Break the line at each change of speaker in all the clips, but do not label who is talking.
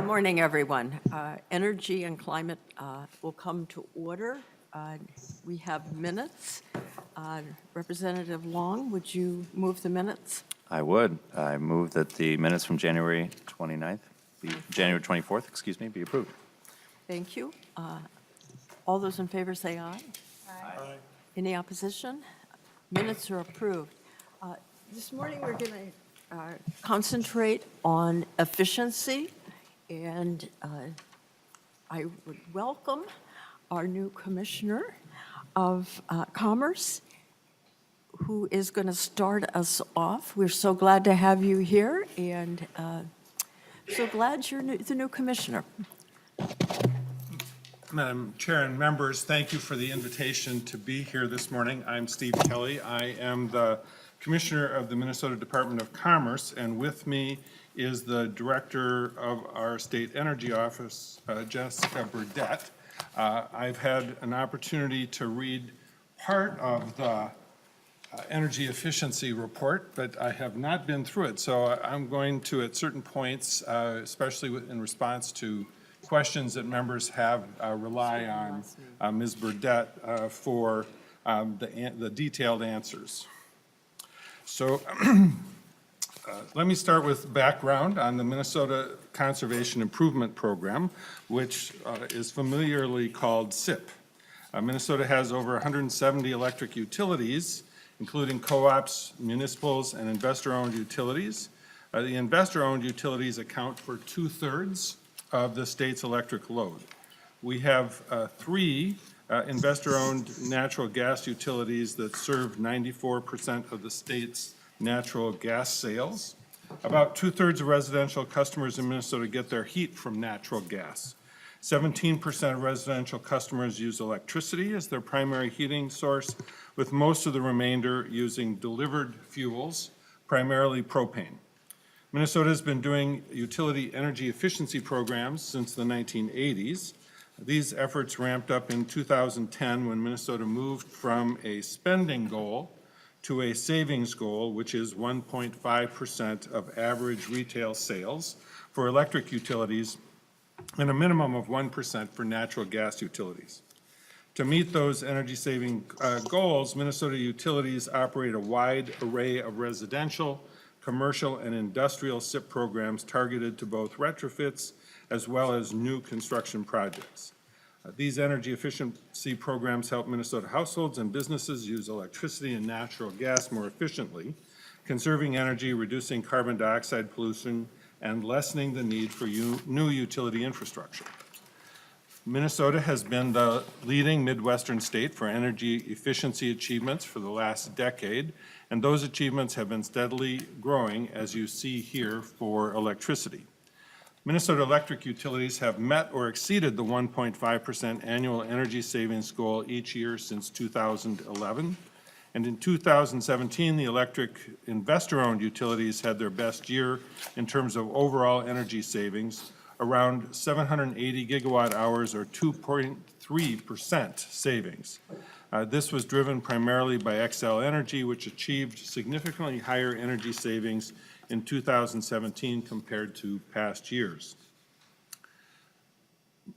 Morning, everyone. Energy and climate will come to order. We have minutes. Representative Long, would you move the minutes?
I would. I move that the minutes from January 24th, be approved.
Thank you. All those in favor say aye.
Aye.
Any opposition? Minutes are approved. This morning, we're going to concentrate on efficiency, and I would welcome our new Commissioner of Commerce, who is going to start us off. We're so glad to have you here, and so glad you're the new Commissioner.
Madam Chair and members, thank you for the invitation to be here this morning. I'm Steve Kelly. I am the Commissioner of the Minnesota Department of Commerce, and with me is the Director of our State Energy Office, Jessica Burdett. I've had an opportunity to read part of the energy efficiency report, but I have not been through it. So I'm going to, at certain points, especially in response to questions that members have, rely on Ms. Burdett for the detailed answers. So let me start with background on the Minnesota Conservation Improvement Program, which is familiarly called SIP. Minnesota has over 170 electric utilities, including co-ops, municipals, and investor-owned utilities. The investor-owned utilities account for 2/3 of the state's electric load. We have three investor-owned natural gas utilities that serve 94% of the state's natural gas sales. About 2/3 of residential customers in Minnesota get their heat from natural gas. 17% of residential customers use electricity as their primary heating source, with most of the remainder using delivered fuels, primarily propane. Minnesota has been doing utility energy efficiency programs since the 1980s. These efforts ramped up in 2010 when Minnesota moved from a spending goal to a savings goal, which is 1.5% of average retail sales for electric utilities and a minimum of 1% for natural gas utilities. To meet those energy-saving goals, Minnesota utilities operate a wide array of residential, commercial, and industrial SIP programs targeted to both retrofits as well as new construction projects. These energy efficiency programs help Minnesota households and businesses use electricity and natural gas more efficiently, conserving energy, reducing carbon dioxide pollution, and lessening the need for new utility infrastructure. Minnesota has been the leading Midwestern state for energy efficiency achievements for the last decade, and those achievements have been steadily growing, as you see here, for electricity. Minnesota electric utilities have met or exceeded the 1.5% annual energy savings goal each year since 2011. And in 2017, the electric investor-owned utilities had their best year in terms of overall energy savings, around 780 gigawatt hours or 2.3% savings. This was driven primarily by Xcel Energy, which achieved significantly higher energy savings in 2017 compared to past years.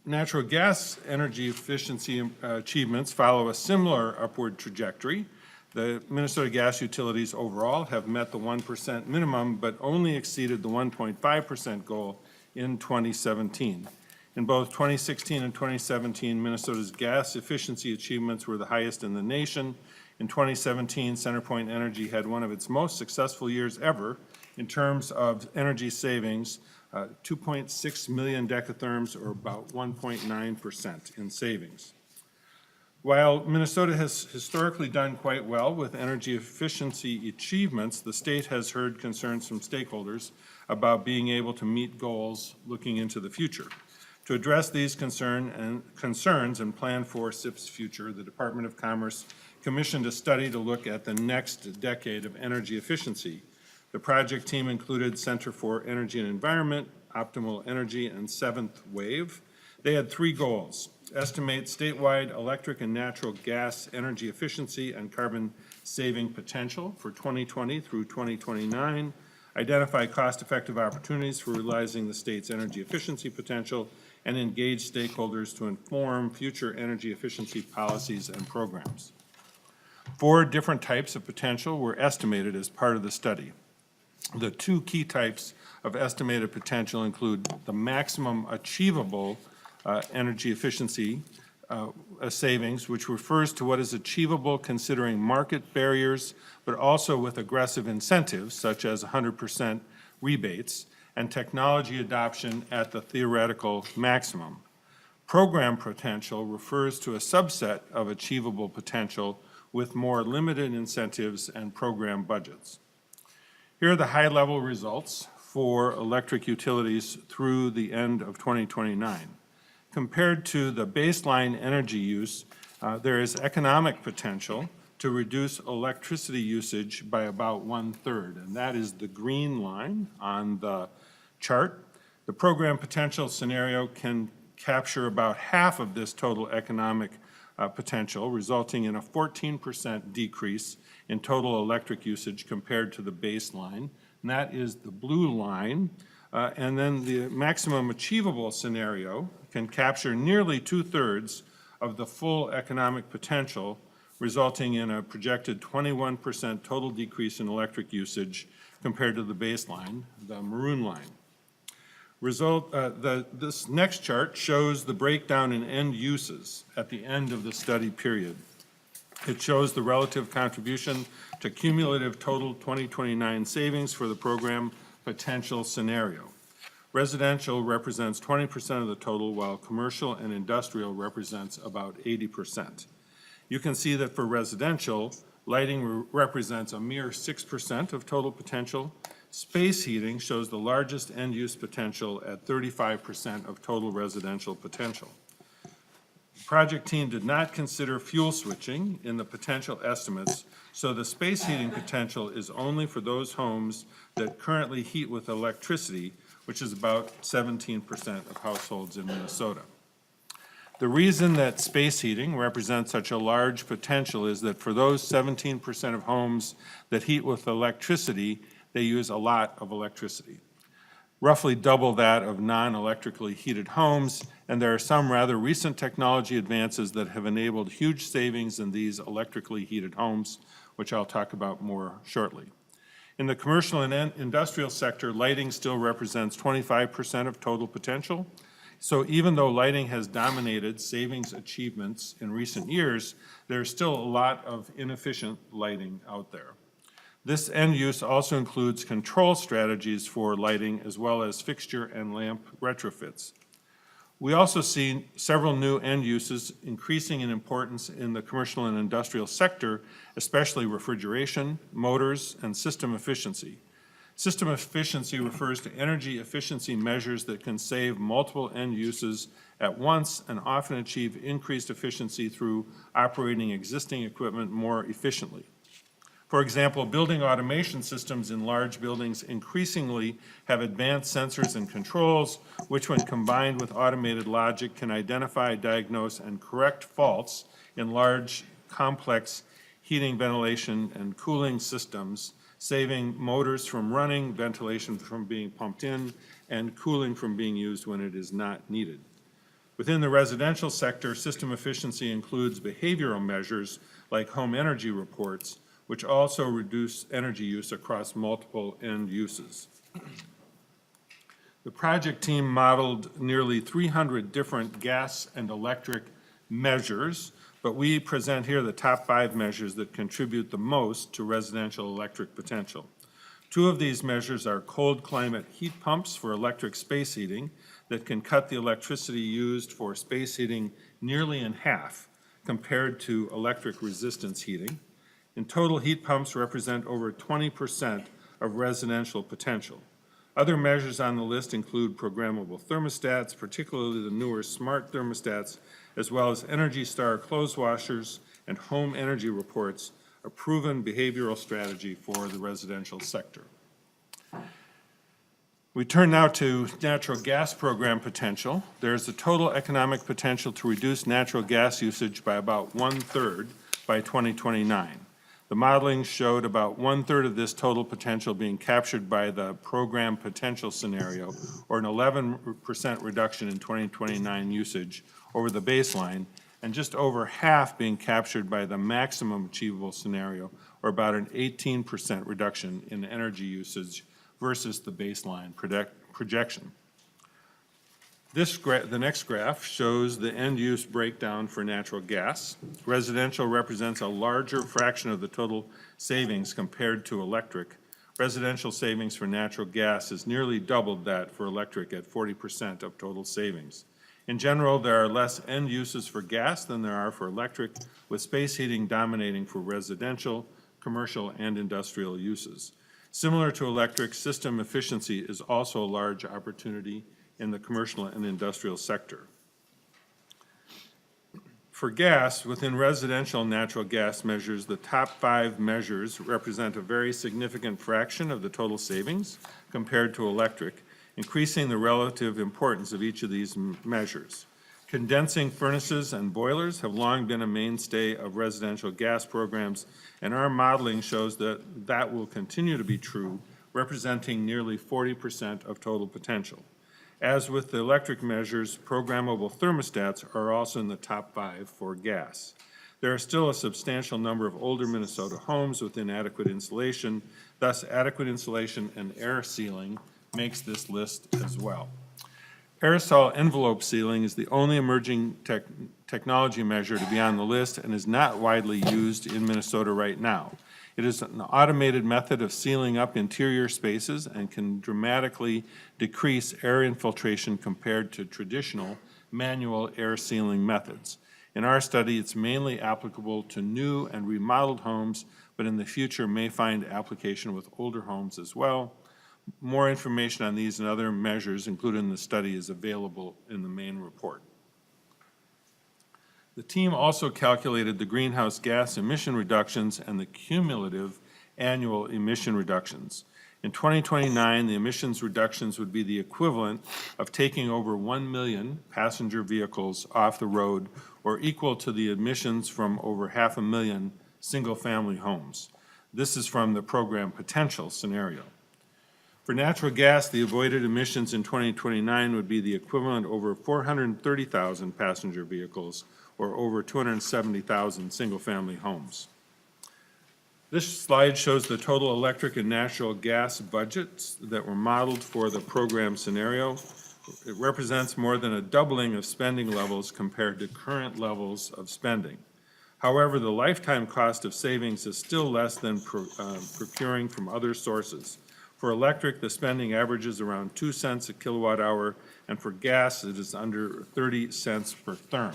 Natural gas energy efficiency achievements follow a similar upward trajectory. The Minnesota gas utilities overall have met the 1% minimum, but only exceeded the 1.5% goal in 2017. In both 2016 and 2017, Minnesota's gas efficiency achievements were the highest in the nation. In 2017, CenterPoint Energy had one of its most successful years ever in terms of energy savings, 2.6 million decatherms, or about 1.9% in savings. While Minnesota has historically done quite well with energy efficiency achievements, the state has heard concerns from stakeholders about being able to meet goals looking into the future. To address these concerns and plan for SIP's future, the Department of Commerce commissioned a study to look at the next decade of energy efficiency. The project team included Center for Energy and Environment, Optimal Energy, and Seventh Wave. They had three goals: estimate statewide electric and natural gas energy efficiency and carbon saving potential for 2020 through 2029, identify cost-effective opportunities for realizing the state's energy efficiency potential, and engage stakeholders to inform future energy efficiency policies and programs. 4 different types of potential were estimated as part of the study. The 2 key types of estimated potential include the maximum achievable energy efficiency savings, which refers to what is achievable considering market barriers, but also with aggressive incentives, such as 100% rebates, and technology adoption at the theoretical maximum. Program potential refers to a subset of achievable potential with more limited incentives and program budgets. Here are the high-level results for electric utilities through the end of 2029. Compared to the baseline energy use, there is economic potential to reduce electricity usage by about 1/3, and that is the green line on the chart. The program potential scenario can capture about half of this total economic potential, resulting in a 14% decrease in total electric usage compared to the baseline, and that is the blue line. And then the maximum achievable scenario can capture nearly 2/3 of the full economic potential, resulting in a projected 21% total decrease in electric usage compared to the baseline, the maroon line. This next chart shows the breakdown in end uses at the end of the study period. It shows the relative contribution to cumulative total 2029 savings for the program potential scenario. Residential represents 20% of the total, while commercial and industrial represents about 80%. You can see that for residential, lighting represents a mere 6% of total potential. Space heating shows the largest end-use potential at 35% of total residential potential. The project team did not consider fuel switching in the potential estimates, so the space heating potential is only for those homes that currently heat with electricity, which is about 17% of households in Minnesota. The reason that space heating represents such a large potential is that for those 17% of homes that heat with electricity, they use a lot of electricity, roughly double that of non-electrically heated homes, and there are some rather recent technology advances that have enabled huge savings in these electrically heated homes, which I'll talk about more shortly. In the commercial and industrial sector, lighting still represents 25% of total potential. So even though lighting has dominated savings achievements in recent years, there's still a lot of inefficient lighting out there. This end use also includes control strategies for lighting as well as fixture and lamp retrofits. We also see several new end uses increasing in importance in the commercial and industrial sector, especially refrigeration, motors, and system efficiency. System efficiency refers to energy efficiency measures that can save multiple end uses at once and often achieve increased efficiency through operating existing equipment more efficiently. For example, building automation systems in large buildings increasingly have advanced sensors and controls, which when combined with automated logic can identify, diagnose, and correct faults in large, complex heating, ventilation, and cooling systems, saving motors from running, ventilation from being pumped in, and cooling from being used when it is not needed. Within the residential sector, system efficiency includes behavioral measures like home energy reports, which also reduce energy use across multiple end uses. The project team modeled nearly 300 different gas and electric measures, but we present here the top 5 measures that contribute the most to residential electric potential. 2 of these measures are cold climate heat pumps for electric space heating that can cut the electricity used for space heating nearly in half compared to electric resistance heating. In total, heat pumps represent over 20% of residential potential. Other measures on the list include programmable thermostats, particularly the newer smart thermostats, as well as Energy Star clothes washers and home energy reports, a proven behavioral strategy for the residential sector. We turn now to natural gas program potential. There's a total economic potential to reduce natural gas usage by about 1/3 by 2029. The modeling showed about 1/3 of this total potential being captured by the program potential scenario, or an 11% reduction in 2029 usage over the baseline, and just over half being captured by the maximum achievable scenario, or about an 18% reduction in energy usage versus the baseline projection. The next graph shows the end-use breakdown for natural gas. Residential represents a larger fraction of the total savings compared to electric. Residential savings for natural gas is nearly doubled that for electric at 40% of total savings. In general, there are less end uses for gas than there are for electric, with space heating dominating for residential, commercial, and industrial uses. Similar to electric, system efficiency is also a large opportunity in the commercial and industrial sector. For gas, within residential natural gas measures, the top 5 measures represent a very significant fraction of the total savings compared to electric, increasing the relative importance of each of these measures. Condensing furnaces and boilers have long been a mainstay of residential gas programs, and our modeling shows that that will continue to be true, representing nearly 40% of total potential. As with the electric measures, programmable thermostats are also in the top 5 for gas. There are still a substantial number of older Minnesota homes with inadequate insulation, thus adequate insulation and air sealing makes this list as well. Aerosol envelope sealing is the only emerging technology measure to be on the list and is not widely used in Minnesota right now. It is an automated method of sealing up interior spaces and can dramatically decrease air infiltration compared to traditional manual air sealing methods. In our study, it's mainly applicable to new and remodeled homes, but in the future may find application with older homes as well. More information on these and other measures included in the study is available in the main report. The team also calculated the greenhouse gas emission reductions and the cumulative annual emission reductions. In 2029, the emissions reductions would be the equivalent of taking over 1 million passenger vehicles off the road, or equal to the emissions from over 500,000 single-family homes. This is from the program potential scenario. For natural gas, the avoided emissions in 2029 would be the equivalent over 430,000 passenger vehicles, or over 270,000 single-family homes. This slide shows the total electric and natural gas budgets that were modeled for the program scenario. It represents more than a doubling of spending levels compared to current levels of spending. However, the lifetime cost of savings is still less than procuring from other sources. For electric, the spending averages around 2 cents a kilowatt hour, and for gas, it is under 30 cents per therm.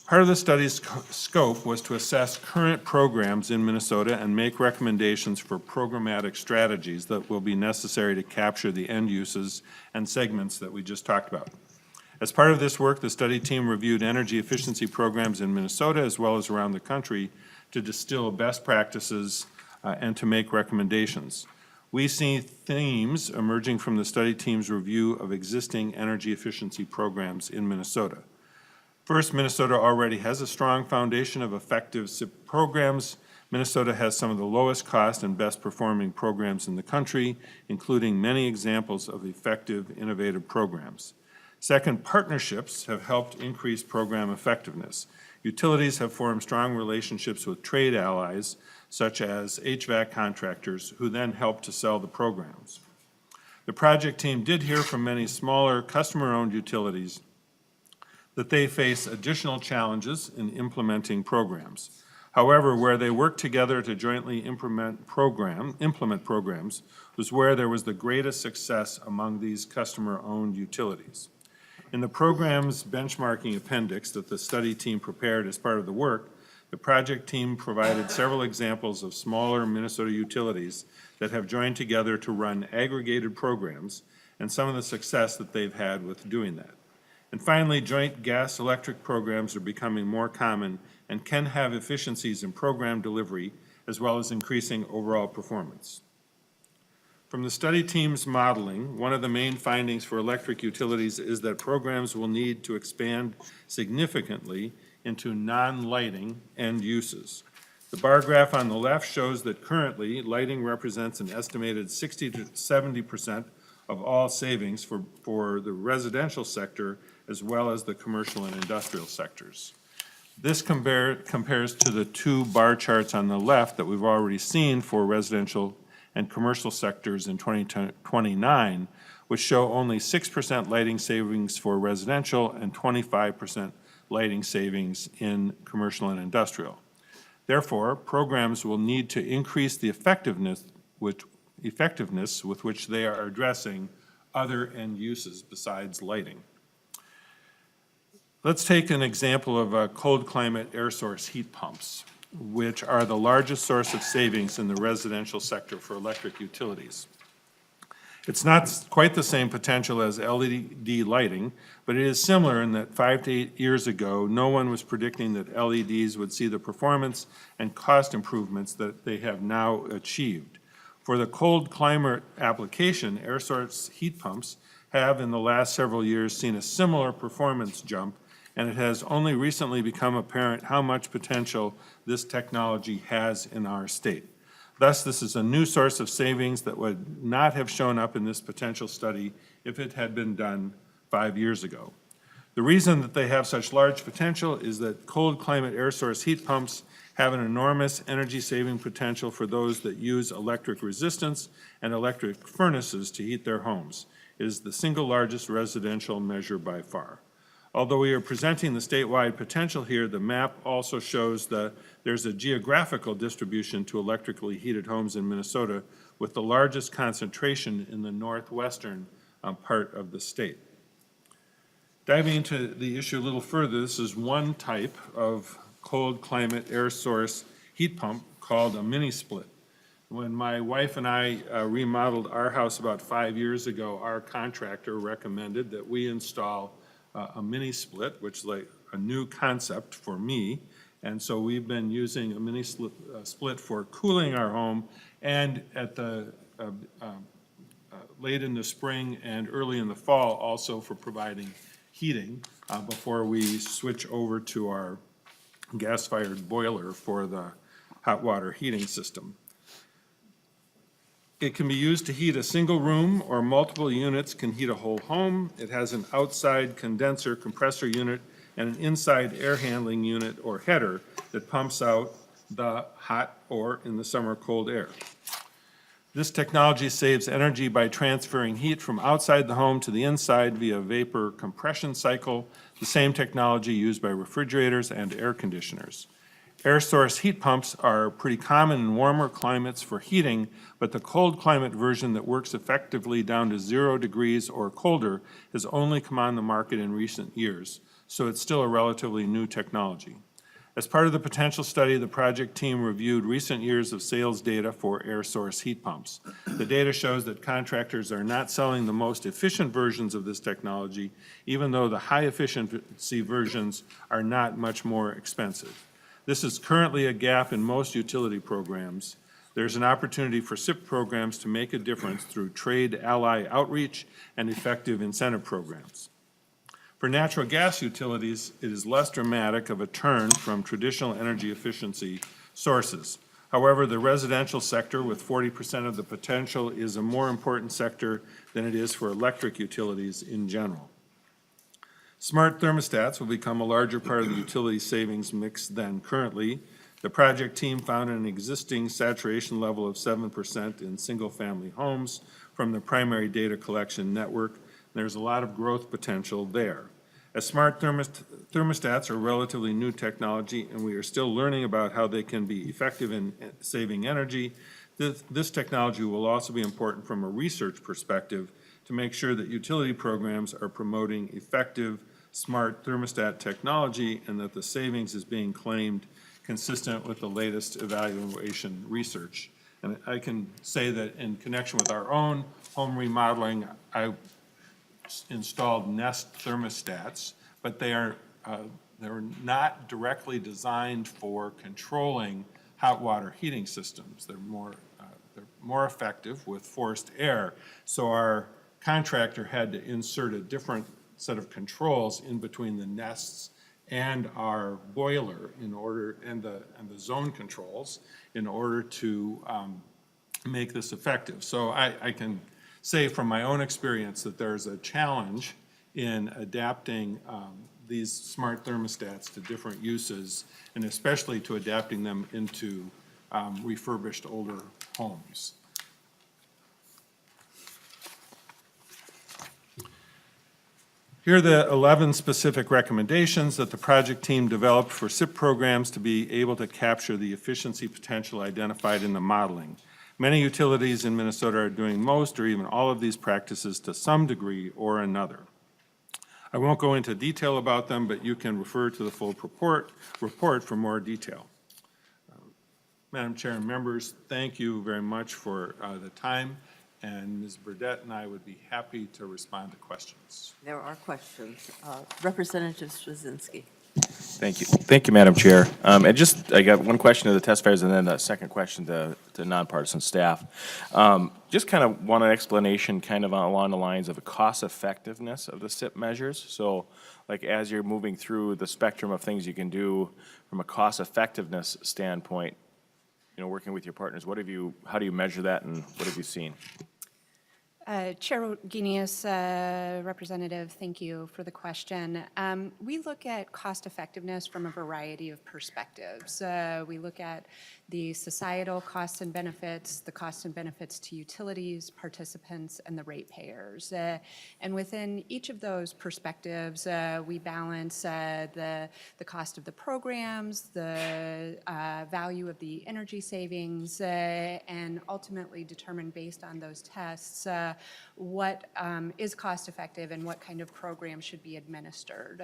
Part of the study's scope was to assess current programs in Minnesota and make recommendations for programmatic strategies that will be necessary to capture the end uses and segments that we just talked about. As part of this work, the study team reviewed energy efficiency programs in Minnesota as well as around the country to distill best practices and to make recommendations. We see themes emerging from the study team's review of existing energy efficiency programs in Minnesota. First, Minnesota already has a strong foundation of effective SIP programs. Minnesota has some of the lowest cost and best performing programs in the country, including many examples of effective, innovative programs. Second, partnerships have helped increase program effectiveness. Utilities have formed strong relationships with trade allies, such as HVAC contractors, who then help to sell the programs. The project team did hear from many smaller customer-owned utilities that they face additional challenges in implementing programs. However, where they work together to jointly implement programs was where there was the greatest success among these customer-owned utilities. In the program's benchmarking appendix that the study team prepared as part of the work, the project team provided several examples of smaller Minnesota utilities that have joined together to run aggregated programs and some of the success that they've had with doing that. And finally, joint gas-electric programs are becoming more common and can have efficiencies in program delivery as well as increasing overall performance. From the study team's modeling, one of the main findings for electric utilities is that programs will need to expand significantly into non-lighting end uses. The bar graph on the left shows that currently, lighting represents an estimated 60 to 70% of all savings for the residential sector as well as the commercial and industrial sectors. This compares to the two bar charts on the left that we've already seen for residential and commercial sectors in 2029, which show only 6% lighting savings for residential and 25% lighting savings in commercial and industrial. Therefore, programs will need to increase the effectiveness with which they are addressing other end uses besides lighting. Let's take an example of cold climate air source heat pumps, which are the largest source of savings in the residential sector for electric utilities. It's not quite the same potential as LED lighting, but it is similar in that 5 to 8 years ago, no one was predicting that LEDs would see the performance and cost improvements that they have now achieved. For the cold climate application, air source heat pumps have in the last several years seen a similar performance jump, and it has only recently become apparent how much potential this technology has in our state. Thus, this is a new source of savings that would not have shown up in this potential study if it had been done 5 years ago. The reason that they have such large potential is that cold climate air source heat pumps have an enormous energy saving potential for those that use electric resistance and electric furnaces to heat their homes. It is the single largest residential measure by far. Although we are presenting the statewide potential here, the map also shows that there's a geographical distribution to electrically heated homes in Minnesota, with the largest concentration in the northwestern part of the state. Diving into the issue a little further, this is one type of cold climate air source heat pump called a mini split. When my wife and I remodeled our house about 5 years ago, our contractor recommended that we install a mini split, which is like a new concept for me. And so we've been using a mini split for cooling our home, and at the late in the spring and early in the fall also for providing heating before we switch over to our gas-fired boiler for the hot water heating system. It can be used to heat a single room, or multiple units can heat a whole home. It has an outside condenser compressor unit and an inside air handling unit or header that pumps out the hot or, in the summer, cold air. This technology saves energy by transferring heat from outside the home to the inside via vapor compression cycle, the same technology used by refrigerators and air conditioners. Air source heat pumps are pretty common in warmer climates for heating, but the cold climate version that works effectively down to 0 degrees or colder has only come on the market in recent years, so it's still a relatively new technology. As part of the potential study, the project team reviewed recent years of sales data for air source heat pumps. The data shows that contractors are not selling the most efficient versions of this technology, even though the high efficiency versions are not much more expensive. This is currently a gap in most utility programs. There's an opportunity for SIP programs to make a difference through trade ally outreach and effective incentive programs. For natural gas utilities, it is less dramatic of a turn from traditional energy efficiency sources. However, the residential sector, with 40% of the potential, is a more important sector than it is for electric utilities in general. Smart thermostats will become a larger part of the utility savings mix than currently. The project team found an existing saturation level of 7% in single-family homes from the primary data collection network. There's a lot of growth potential there. As smart thermostats are relatively new technology, and we are still learning about how they can be effective in saving energy, this technology will also be important from a research perspective to make sure that utility programs are promoting effective smart thermostat technology and that the savings is being claimed consistent with the latest evaluation research. And I can say that in connection with our own home remodeling, I installed Nest thermostats, but they're not directly designed for controlling hot water heating systems. They're more effective with forced air. So our contractor had to insert a different set of controls in between the nests and our boiler in order, and the zone controls in order to make this effective. So I can say from my own experience that there's a challenge in adapting these smart thermostats to different uses, and especially to adapting them into refurbished older homes. Here are the 11 specific recommendations that the project team developed for SIP programs to be able to capture the efficiency potential identified in the modeling. Many utilities in Minnesota are doing most or even all of these practices to some degree or another. I won't go into detail about them, but you can refer to the full report for more detail. Madam Chair and members, thank you very much for the time, and Ms. Burdette and I would be happy to respond to questions.
There are questions. Representative Straczynski.
Thank you. Thank you, Madam Chair. I got one question to the testifiers and then a second question to nonpartisan staff. Just kind of want an explanation kind of along the lines of the cost effectiveness of the SIP measures. So like as you're moving through the spectrum of things you can do from a cost effectiveness standpoint, you know, working with your partners, how do you measure that and what have you seen?
Chair Guineas, Representative, thank you for the question. We look at cost effectiveness from a variety of perspectives. We look at the societal costs and benefits, the costs and benefits to utilities, participants, and the ratepayers. And within each of those perspectives, we balance the cost of the programs, the value of the energy savings, and ultimately determine based on those tests what is cost effective and what kind of program should be administered.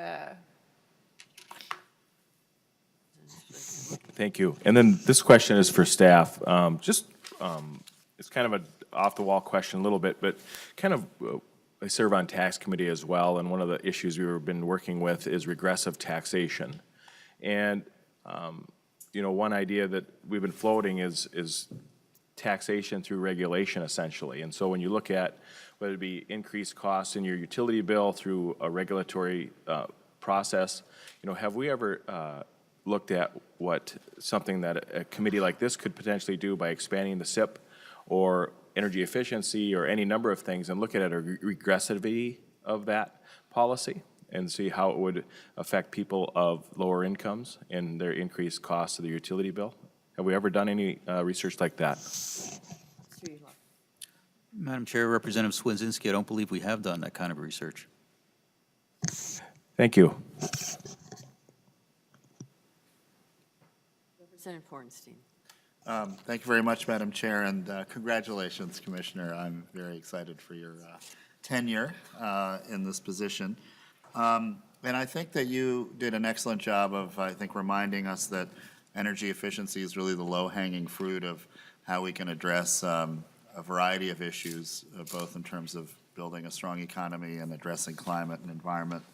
Thank you. And then this question is for staff. It's kind of an off-the-wall question a little bit, but kind of, I serve on tax committee as well, and one of the issues we've been working with is regressive taxation. And, you know, one idea that we've been floating is taxation through regulation, essentially. And so when you look at whether it be increased costs in your utility bill through a regulatory process, you know, have we ever looked at what something that a committee like this could potentially do by expanding the SIP or energy efficiency or any number of things and look at a regressivity of that policy and see how it would affect people of lower incomes and their increased costs of the utility bill? Have we ever done any research like that?
Madam Chair, Representative Swedzinski, I don't believe we have done that kind of research.
Thank you.
Representative Hornstein.
Thank you very much, Madam Chair, and congratulations, Commissioner. I'm very excited for your tenure in this position. And I think that you did an excellent job of, I think, reminding us that energy efficiency is really the low-hanging fruit of how we can address a variety of issues, both in terms of building a strong economy and addressing climate and environment.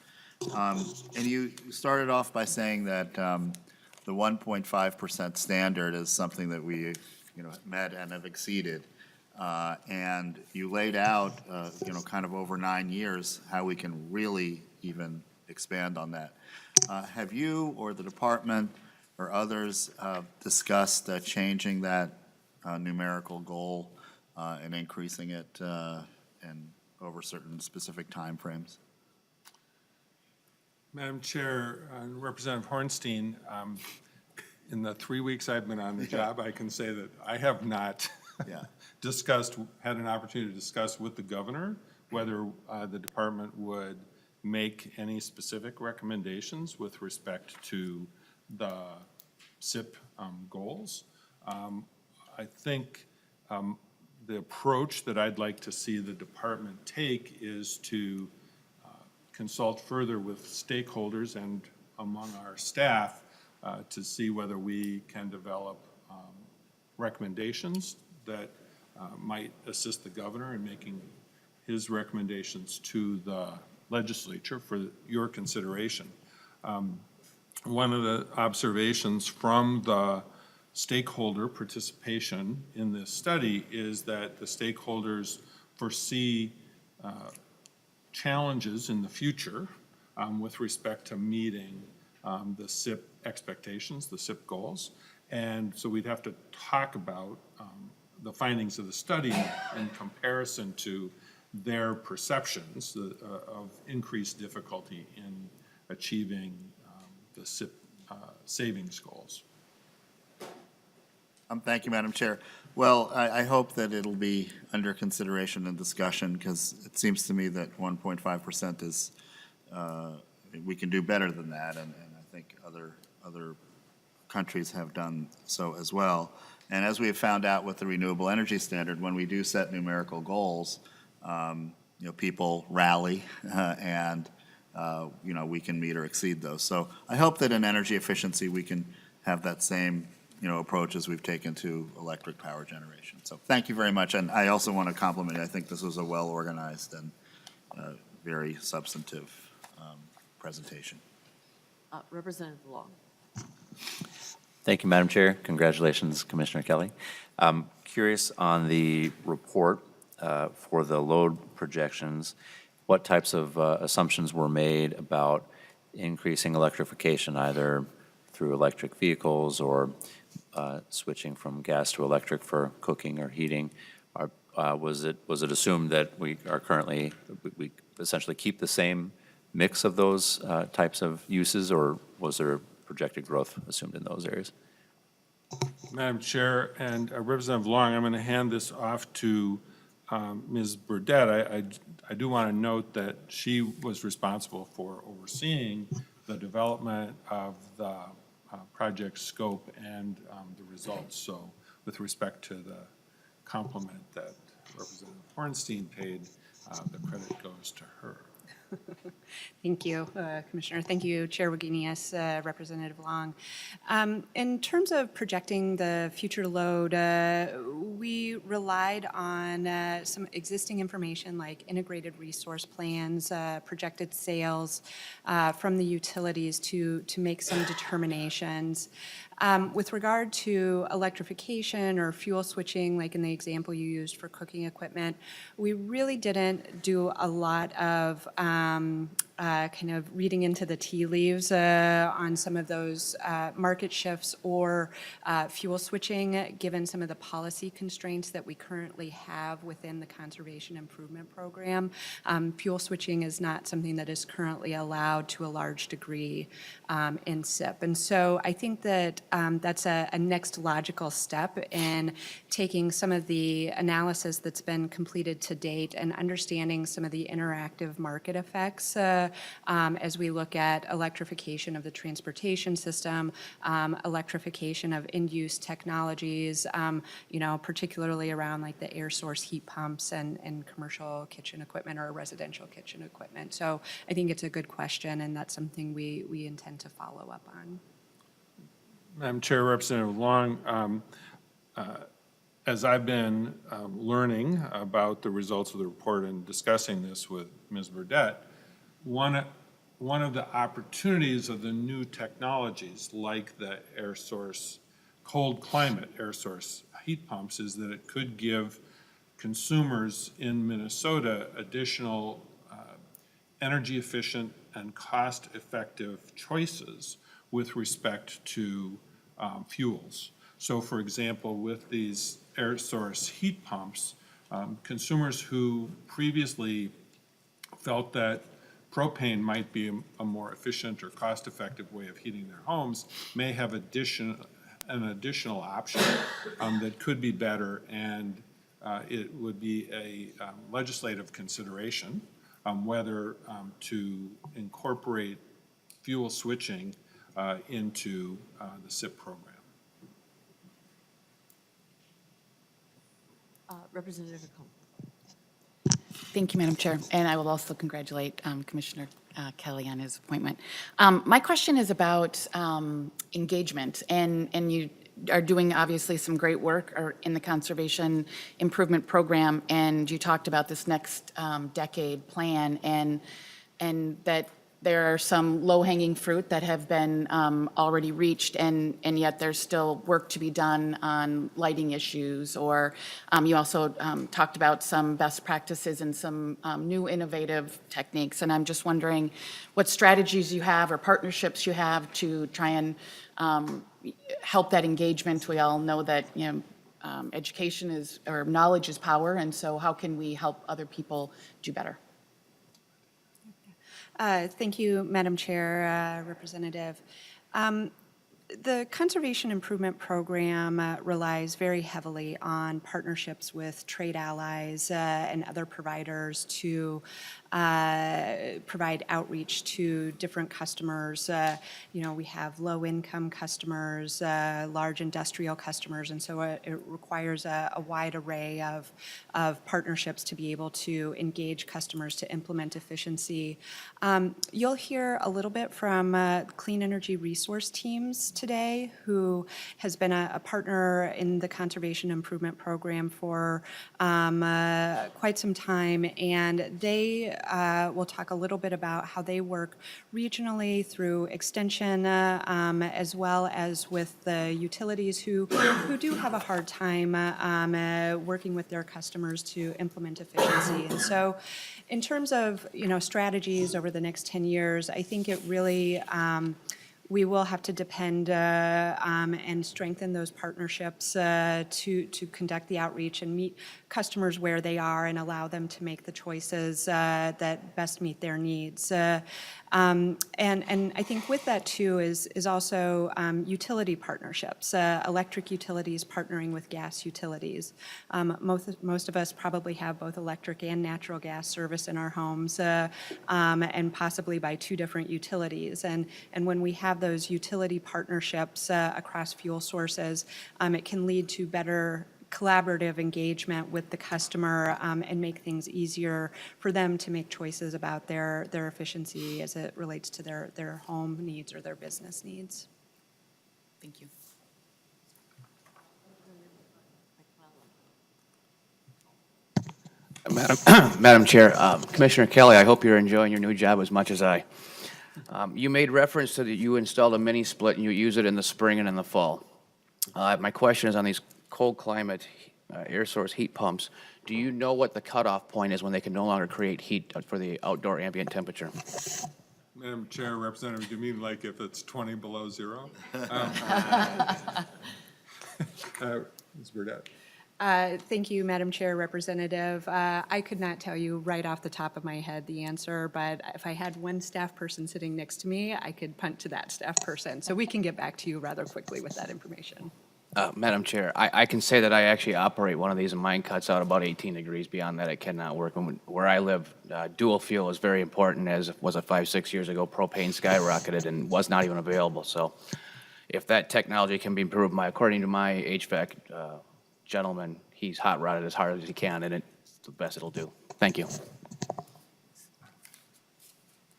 And you started off by saying that the 1.5% standard is something that we, met and have exceeded. And you laid out, kind of over 9 years, how we can really even expand on that. Have you or the department or others discussed changing that numerical goal and increasing it and over certain specific timeframes?
Madam Chair, Representative Hornstein, in the 3 weeks I've been on the job, I can say that I have not had an opportunity to discuss with the governor whether the department would make any specific recommendations with respect to the SIP goals. I think the approach that I'd like to see the department take is to consult further with stakeholders and among our staff to see whether we can develop recommendations that might assist the governor in making his recommendations to the legislature for your consideration. One of the observations from the stakeholder participation in this study is that the stakeholders foresee challenges in the future with respect to meeting the SIP expectations, the SIP goals. And so we'd have to talk about the findings of the study in comparison to their perceptions of increased difficulty in achieving the SIP savings goals.
Thank you, Madam Chair. Well, I hope that it'll be under consideration and discussion, because it seems to me that 1.5% is, we can do better than that, and I think other countries have done so as well. And as we have found out with the renewable energy standard, when we do set numerical goals, people rally, and we can meet or exceed those. So I hope that in energy efficiency, we can have that same approach as we've taken to electric power generation. So thank you very much. And I also want to compliment you. I think this was a well-organized and very substantive presentation.
Representative Long.
Thank you, Madam Chair. Congratulations, Commissioner Kelly. I'm curious on the report for the load projections, what types of assumptions were made about increasing electrification, either through electric vehicles or switching from gas to electric for cooking or heating? Was it assumed that we essentially keep the same mix of those types of uses, or was there projected growth assumed in those areas?
Madam Chair and Representative Long, I'm going to hand this off to Ms. Burdette. I do want to note that she was responsible for overseeing the development of the project scope and the results. So with respect to the compliment that Representative Hornstein paid, the credit goes to her.
Thank you, Commissioner. Thank you, Chair Wagenius, Representative Long. In terms of projecting the future load, we relied on some existing information like integrated resource plans, projected sales from the utilities to make some determinations. With regard to electrification or fuel switching, like in the example you used for cooking equipment, we really didn't do a lot of kind of reading into the tea leaves on some of those market shifts or fuel switching, given some of the policy constraints that we currently have within the Conservation Improvement Program. Fuel switching is not something that is currently allowed to a large degree in SIP. And so I think that that's a next logical step in taking some of the analysis that's been completed to date and understanding some of the interactive market effects as we look at electrification of the transportation system, electrification of end-use technologies, particularly around like the air source heat pumps and commercial kitchen equipment or residential kitchen equipment. So I think it's a good question, and that's something we intend to follow up on.
Madam Chair, Representative Long, as I've been learning about the results of the report and discussing this with Ms. Burdette, one of the opportunities of the new technologies like the air source, cold climate air source heat pumps is that it could give consumers in Minnesota additional energy efficient and cost effective choices with respect to fuels. So for example, with these air source heat pumps, consumers who previously felt that propane might be a more efficient or cost-effective way of heating their homes may have an additional option that could be better, and it would be a legislative consideration whether to incorporate fuel switching into the SIP program.
Representative Combs.
Thank you, Madam Chair. And I will also congratulate Commissioner Kelly on his appointment. My question is about engagement, and you are doing obviously some great work in the Conservation Improvement Program, and you talked about this next decade plan, and that there are some low-hanging fruit that have been already reached, and yet there's still work to be done on lighting issues, or you also talked about some best practices and some new innovative techniques, and I'm just wondering what strategies you have or partnerships you have to try and help that engagement. We all know that, education is, or knowledge is power, and so how can we help other people do better?
Thank you, Madam Chair, Representative. The Conservation Improvement Program relies very heavily on partnerships with trade allies and other providers to provide outreach to different customers. We have low-income customers, large industrial customers, and so it requires a wide array of partnerships to be able to engage customers to implement efficiency. You'll hear a little bit from Clean Energy Resource Teams today, who has been a partner in the Conservation Improvement Program for quite some time, and they will talk a little bit about how they work regionally through extension, as well as with the utilities who do have a hard time working with their customers to implement efficiency. And so in terms of, strategies over the next 10 years, I think it really, we will have to depend and strengthen those partnerships to conduct the outreach and meet customers where they are and allow them to make the choices that best meet their needs. And I think with that too is also utility partnerships, electric utilities partnering with gas utilities. Most of us probably have both electric and natural gas service in our homes, and possibly by two different utilities. And when we have those utility partnerships across fuel sources, it can lead to better collaborative engagement with the customer and make things easier for them to make choices about their efficiency as it relates to their home needs or their business needs.
Thank you.
Madam Chair, Commissioner Kelly, I hope you're enjoying your new job as much as I. You made reference to that you installed a mini split and you use it in the spring and in the fall. My question is on these cold climate air source heat pumps. Do you know what the cutoff point is when they can no longer create heat for the outdoor ambient temperature?
Madam Chair, Representative, do you mean like if it's 20 below zero? Ms. Burdette.
Thank you, Madam Chair, Representative. I could not tell you right off the top of my head the answer, but if I had one staff person sitting next to me, I could punt to that staff person. So we can get back to you rather quickly with that information.
Madam Chair, I can say that I actually operate one of these and mine cuts out about 18 degrees. Beyond that, it cannot work. Where I live, dual fuel is very important, as was it 5-6 years ago, propane skyrocketed and was not even available. So if that technology can be improved, according to my HVAC gentleman, he's hot rodded as hard as he can, and it's the best it'll do. Thank you.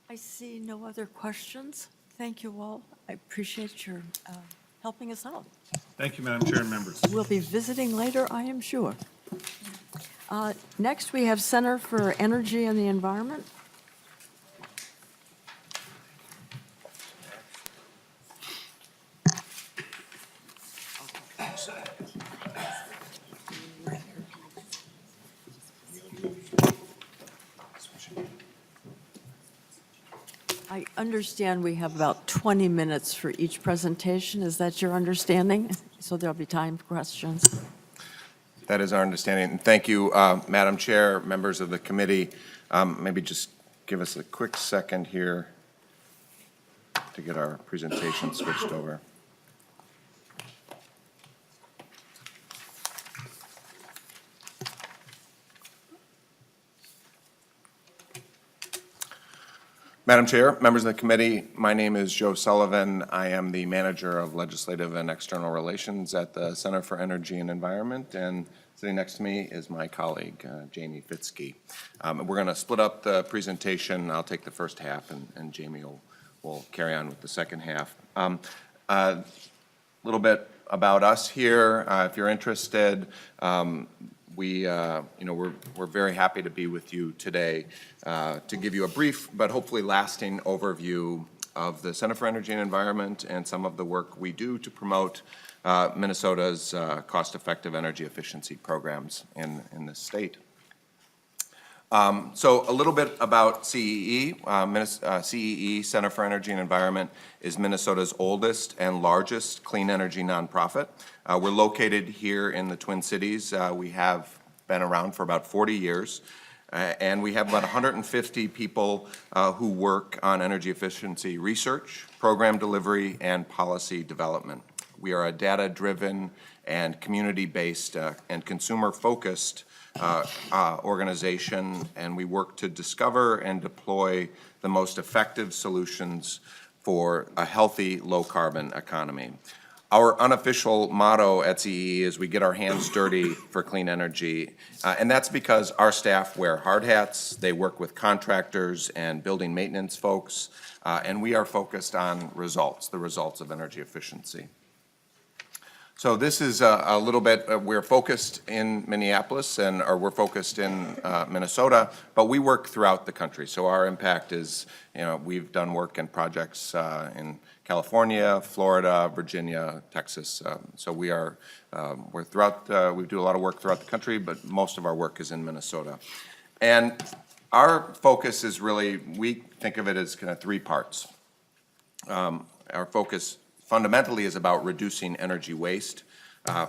I see no other questions. Thank you all. I appreciate your helping us out.
Thank you, Madam Chair and members.
We'll be visiting later, I am sure. Next, we have Center for Energy and the Environment. I understand we have about 20 minutes for each presentation. Is that your understanding? So there'll be time for questions.
That is our understanding. And thank you, Madam Chair, members of the committee. Maybe just give us a quick second here to get our presentation switched over. Madam Chair, members of the committee, my name is Joe Sullivan. I am the Manager of Legislative and External Relations at the Center for Energy and Environment, and sitting next to me is my colleague, Jamie Fitzke. We're going to split up the presentation. I'll take the first half, and Jamie will carry on with the second half. A little bit about us here, if you're interested. we're very happy to be with you today to give you a brief but hopefully lasting overview of the Center for Energy and Environment and some of the work we do to promote Minnesota's cost-effective energy efficiency programs in this state. So a little bit about CEE. CEE, Center for Energy and Environment, is Minnesota's oldest and largest clean energy nonprofit. We're located here in the Twin Cities. We have been around for about 40 years. And we have about 150 people who work on energy efficiency research, program delivery, and policy development. We are a data-driven and community-based and consumer-focused organization, and we work to discover and deploy the most effective solutions for a healthy, low-carbon economy. Our unofficial motto at CEE is we get our hands dirty for clean energy, and that's because our staff wear hard hats, they work with contractors and building maintenance folks, and we are focused on results, the results of energy efficiency. So this is a little bit, we're focused in Minneapolis or we're focused in Minnesota, but we work throughout the country. So our impact is, we've done work in projects in California, Florida, Virginia, Texas. So we're throughout, we do a lot of work throughout the country, but most of our work is in Minnesota. And our focus is really, we think of it as kind of three parts. Our focus fundamentally is about reducing energy waste,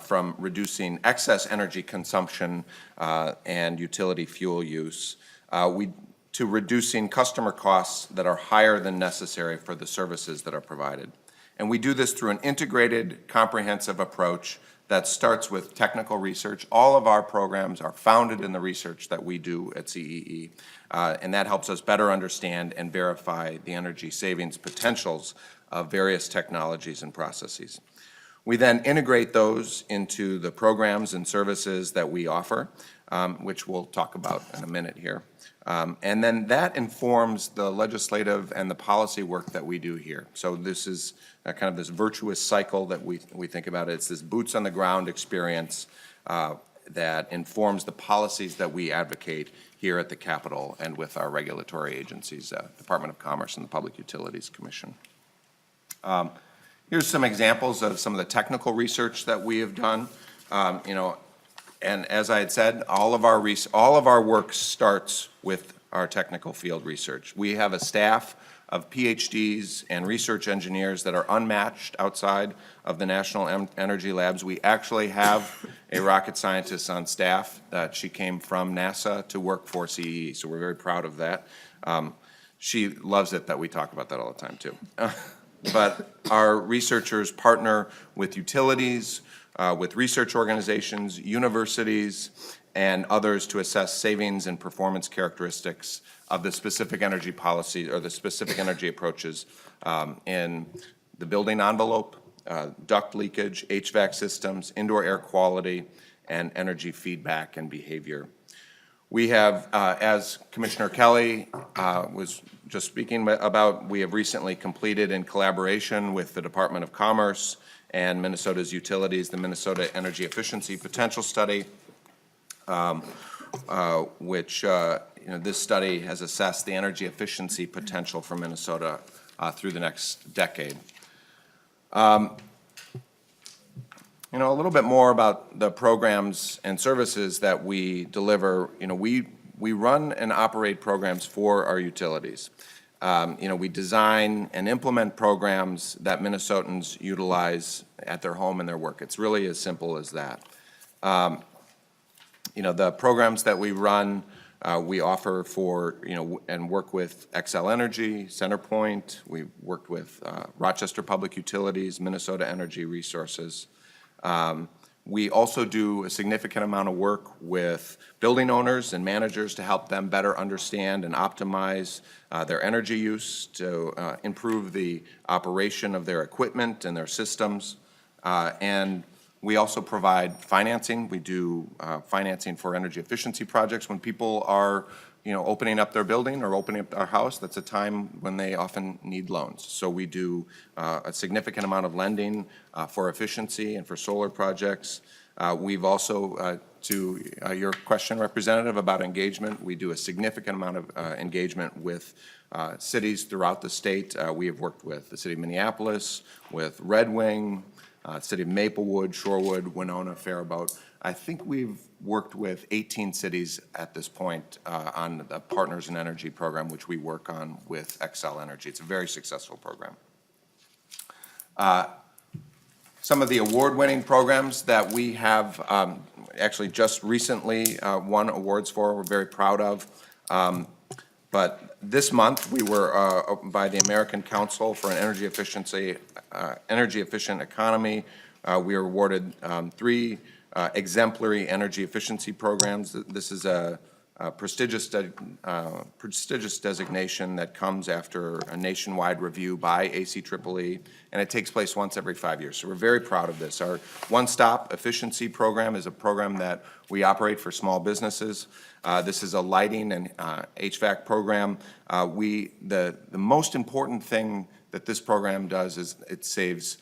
from reducing excess energy consumption and utility fuel use, to reducing customer costs that are higher than necessary for the services that are provided. And we do this through an integrated, comprehensive approach that starts with technical research. All of our programs are founded in the research that we do at CEE, and that helps us better understand and verify the energy savings potentials of various technologies and processes. We then integrate those into the programs and services that we offer, which we'll talk about in a minute here. And then that informs the legislative and the policy work that we do here. So this is kind of this virtuous cycle that we think about. It's this boots on the ground experience that informs the policies that we advocate here at the Capitol and with our regulatory agencies, Department of Commerce and the Public Utilities Commission. Here's some examples of some of the technical research that we have done. And as I had said, all of our work starts with our technical field research. We have a staff of PhDs and research engineers that are unmatched outside of the National Energy Labs. We actually have a rocket scientist on staff that she came from NASA to work for CEE, so we're very proud of that. She loves it that we talk about that all the time, too. But our researchers partner with utilities, with research organizations, universities, and others to assess savings and performance characteristics of the specific energy policy or the specific energy approaches in the building envelope, duct leakage, HVAC systems, indoor air quality, and energy feedback and behavior. We have, as Commissioner Kelly was just speaking about, we have recently completed in collaboration with the Department of Commerce and Minnesota's utilities, the Minnesota Energy Efficiency Potential Study, which this study has assessed the energy efficiency potential for Minnesota through the next decade. A little bit more about the programs and services that we deliver. We run and operate programs for our utilities. We design and implement programs that Minnesotans utilize at their home and their work. It's really as simple as that. The programs that we run, we offer for, and work with Xcel Energy, CenterPoint. We've worked with Rochester Public Utilities, Minnesota Energy Resources. We also do a significant amount of work with building owners and managers to help them better understand and optimize their energy use, to improve the operation of their equipment and their systems. And we also provide financing. We do financing for energy efficiency projects. When people are opening up their building or opening up our house, that's a time when they often need loans. So we do a significant amount of lending for efficiency and for solar projects. We've also, to your question, Representative, about engagement, we do a significant amount of engagement with cities throughout the state. We have worked with the city of Minneapolis, with Red Wing, city of Maplewood, Shorewood, Winona, Faribault. I think we've worked with 18 cities at this point on the Partners in Energy program, which we work on with Xcel Energy. It's a very successful program. Some of the award-winning programs that we have actually just recently won awards for, we're very proud of. But this month, we were, by the American Council for an Energy Efficient Economy, we were awarded 3 exemplary energy efficiency programs. This is a prestigious designation that comes after a nationwide review by ACEEE, and it takes place once every 5 years. So we're very proud of this. Our One-Stop Efficiency Program is a program that we operate for small businesses. This is a lighting and HVAC program. The most important thing that this program does is it saves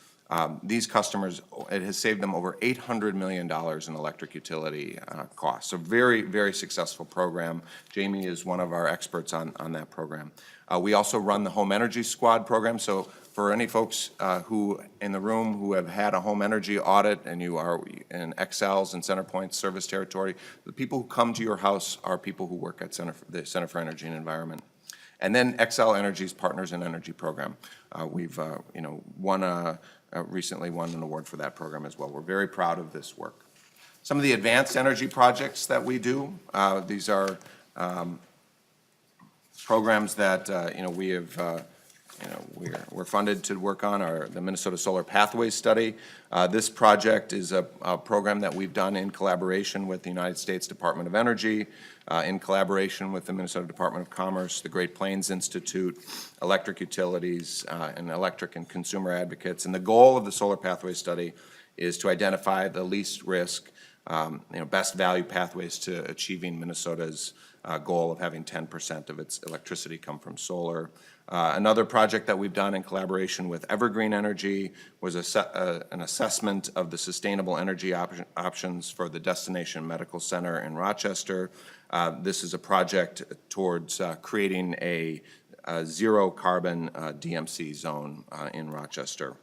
these customers, it has saved them over $800 million in electric utility costs. So very, very successful program. Jamie is one of our experts on that program. We also run the Home Energy Squad program. So for any folks who in the room who have had a home energy audit and you are in Xcel's and CenterPoint's service territory, the people who come to your house are people who work at the Center for Energy and Environment. And then Xcel Energy's Partners in Energy program. We've recently won an award for that program as well. We're very proud of this work. Some of the advanced energy projects that we do, these are programs that we have we're funded to work on, are the Minnesota Solar Pathways Study. This project is a program that we've done in collaboration with the United States Department of Energy, in collaboration with the Minnesota Department of Commerce, the Great Plains Institute, electric utilities, and electric and consumer advocates. And the goal of the Solar Pathways Study is to identify the least risk, best value pathways to achieving Minnesota's goal of having 10% of its electricity come from solar. Another project that we've done in collaboration with Evergreen Energy was an assessment of the sustainable energy options for the Destination Medical Center in Rochester. This is a project towards creating a zero carbon DMC zone in Rochester.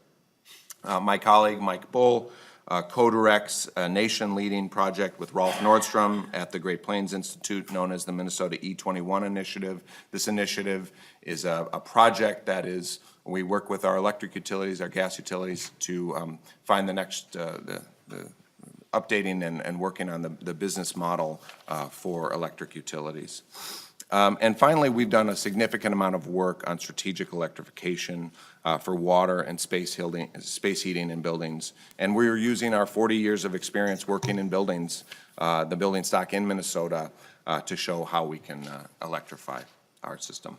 My colleague, Mike Bull, co-directs a nation-leading project with Rolf Nordstrom at the Great Plains Institute known as the Minnesota E21 Initiative. This initiative is a project that is, we work with our electric utilities, our gas utilities to find the next, the updating and working on the business model for electric utilities. And finally, we've done a significant amount of work on strategic electrification for water and space heating in buildings. And we're using our 40 years of experience working in buildings, the building stock in Minnesota, to show how we can electrify our system.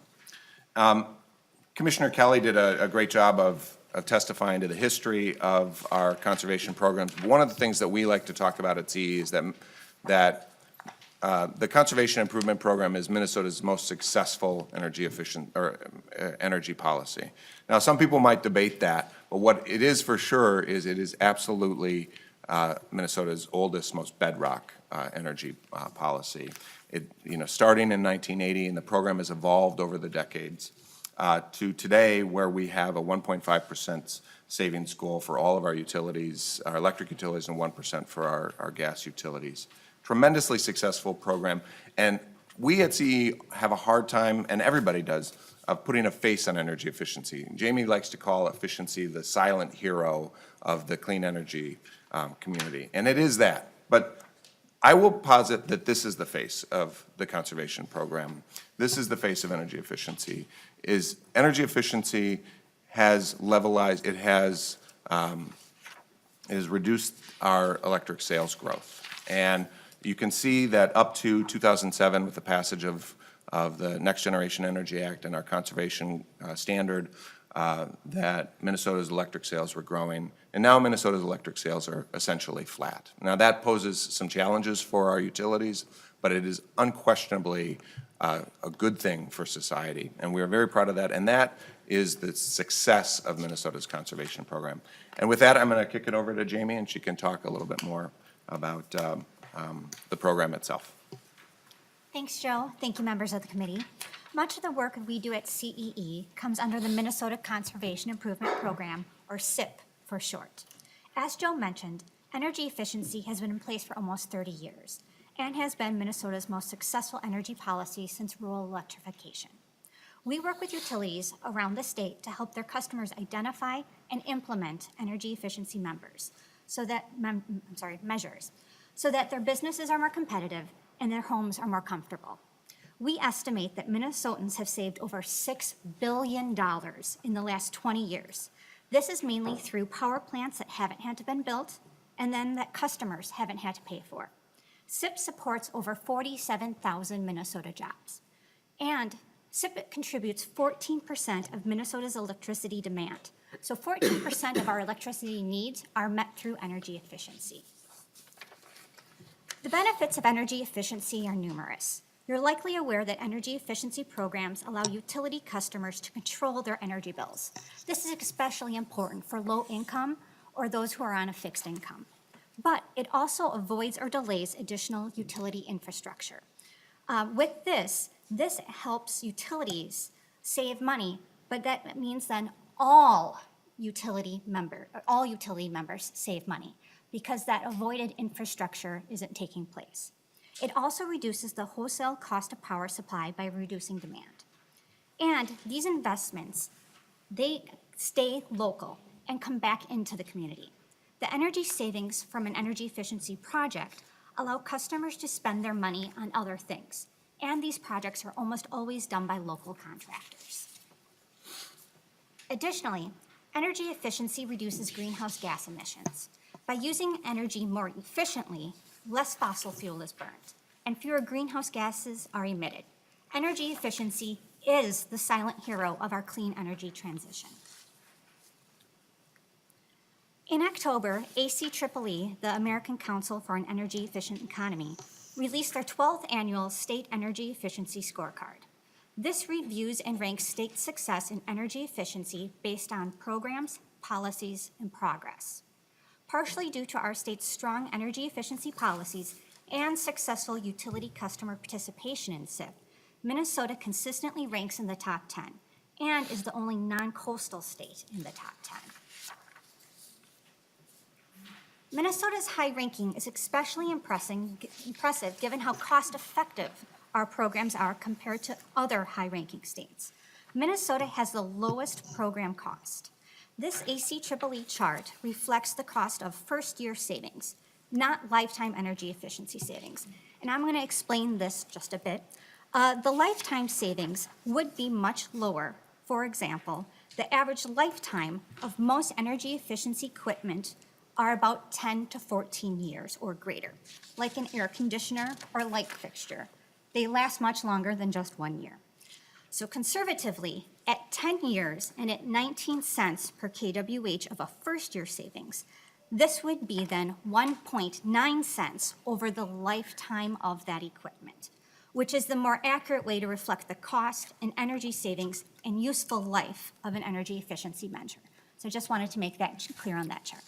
Commissioner Kelly did a great job of testifying to the history of our conservation programs. One of the things that we like to talk about at CE is that the Conservation Improvement Program is Minnesota's most successful energy policy. Now, some people might debate that, but what it is for sure is it is absolutely Minnesota's oldest, most bedrock energy policy. Starting in 1980, and the program has evolved over the decades to today, where we have a 1.5% savings goal for all of our utilities, our electric utilities, and 1% for our gas utilities. Tremendously successful program, and we at CE have a hard time, and everybody does, of putting a face on energy efficiency. Jamie likes to call efficiency the silent hero of the clean energy community, and it is that. But I will posit that this is the face of the conservation program. This is the face of energy efficiency. Energy efficiency has levelized, it has reduced our electric sales growth. And you can see that up to 2007, with the passage of the Next Generation Energy Act and our conservation standard, that Minnesota's electric sales were growing. And now Minnesota's electric sales are essentially flat. Now that poses some challenges for our utilities, but it is unquestionably a good thing for society. And we are very proud of that. And that is the success of Minnesota's conservation program. And with that, I'm going to kick it over to Jamie, and she can talk a little bit more about the program itself.
Thanks, Joe. Thank you, members of the committee. Much of the work we do at CEE comes under the Minnesota Conservation Improvement Program, or SIP for short. As Joe mentioned, energy efficiency has been in place for almost 30 years and has been Minnesota's most successful energy policy since rural electrification. We work with utilities around the state to help their customers identify and implement energy efficiency measures so that their businesses are more competitive and their homes are more comfortable. We estimate that Minnesotans have saved over $6 billion in the last 20 years. This is mainly through power plants that haven't had to been built and then that customers haven't had to pay for. SIP supports over 47,000 Minnesota jobs. And SIP contributes 14% of Minnesota's electricity demand. So 14% of our electricity needs are met through energy efficiency. The benefits of energy efficiency are numerous. You're likely aware that energy efficiency programs allow utility customers to control their energy bills. This is especially important for low income or those who are on a fixed income. But it also avoids or delays additional utility infrastructure. With this helps utilities save money, but that means then all utility members save money because that avoided infrastructure isn't taking place. It also reduces the wholesale cost of power supply by reducing demand. And these investments, they stay local and come back into the community. The energy savings from an energy efficiency project allow customers to spend their money on other things. And these projects are almost always done by local contractors. Additionally, energy efficiency reduces greenhouse gas emissions. By using energy more efficiently, less fossil fuel is burned, and fewer greenhouse gases are emitted. Energy efficiency is the silent hero of our clean energy transition. In October, ACEEE, the American Council for an Energy Efficient Economy, released their 12th annual State Energy Efficiency Scorecard. This reviews and ranks state success in energy efficiency based on programs, policies, and progress. Partially due to our state's strong energy efficiency policies and successful utility customer participation in SIP, Minnesota consistently ranks in the top 10 and is the only non-coastal state in the top 10. Minnesota's high ranking is especially impressive given how cost-effective our programs are compared to other high-ranking states. Minnesota has the lowest program cost. This ACEEE chart reflects the cost of first-year savings, not lifetime energy efficiency savings. And I'm going to explain this just a bit. The lifetime savings would be much lower. For example, the average lifetime of most energy efficiency equipment are about 10 to 14 years or greater, like an air conditioner or light fixture. They last much longer than just 1 year. So conservatively, at 10 years and at 19 cents per kWh of a first-year savings, this would be then 1.9 cents over the lifetime of that equipment, which is the more accurate way to reflect the cost and energy savings and useful life of an energy efficiency measure. So I just wanted to make that clear on that chart.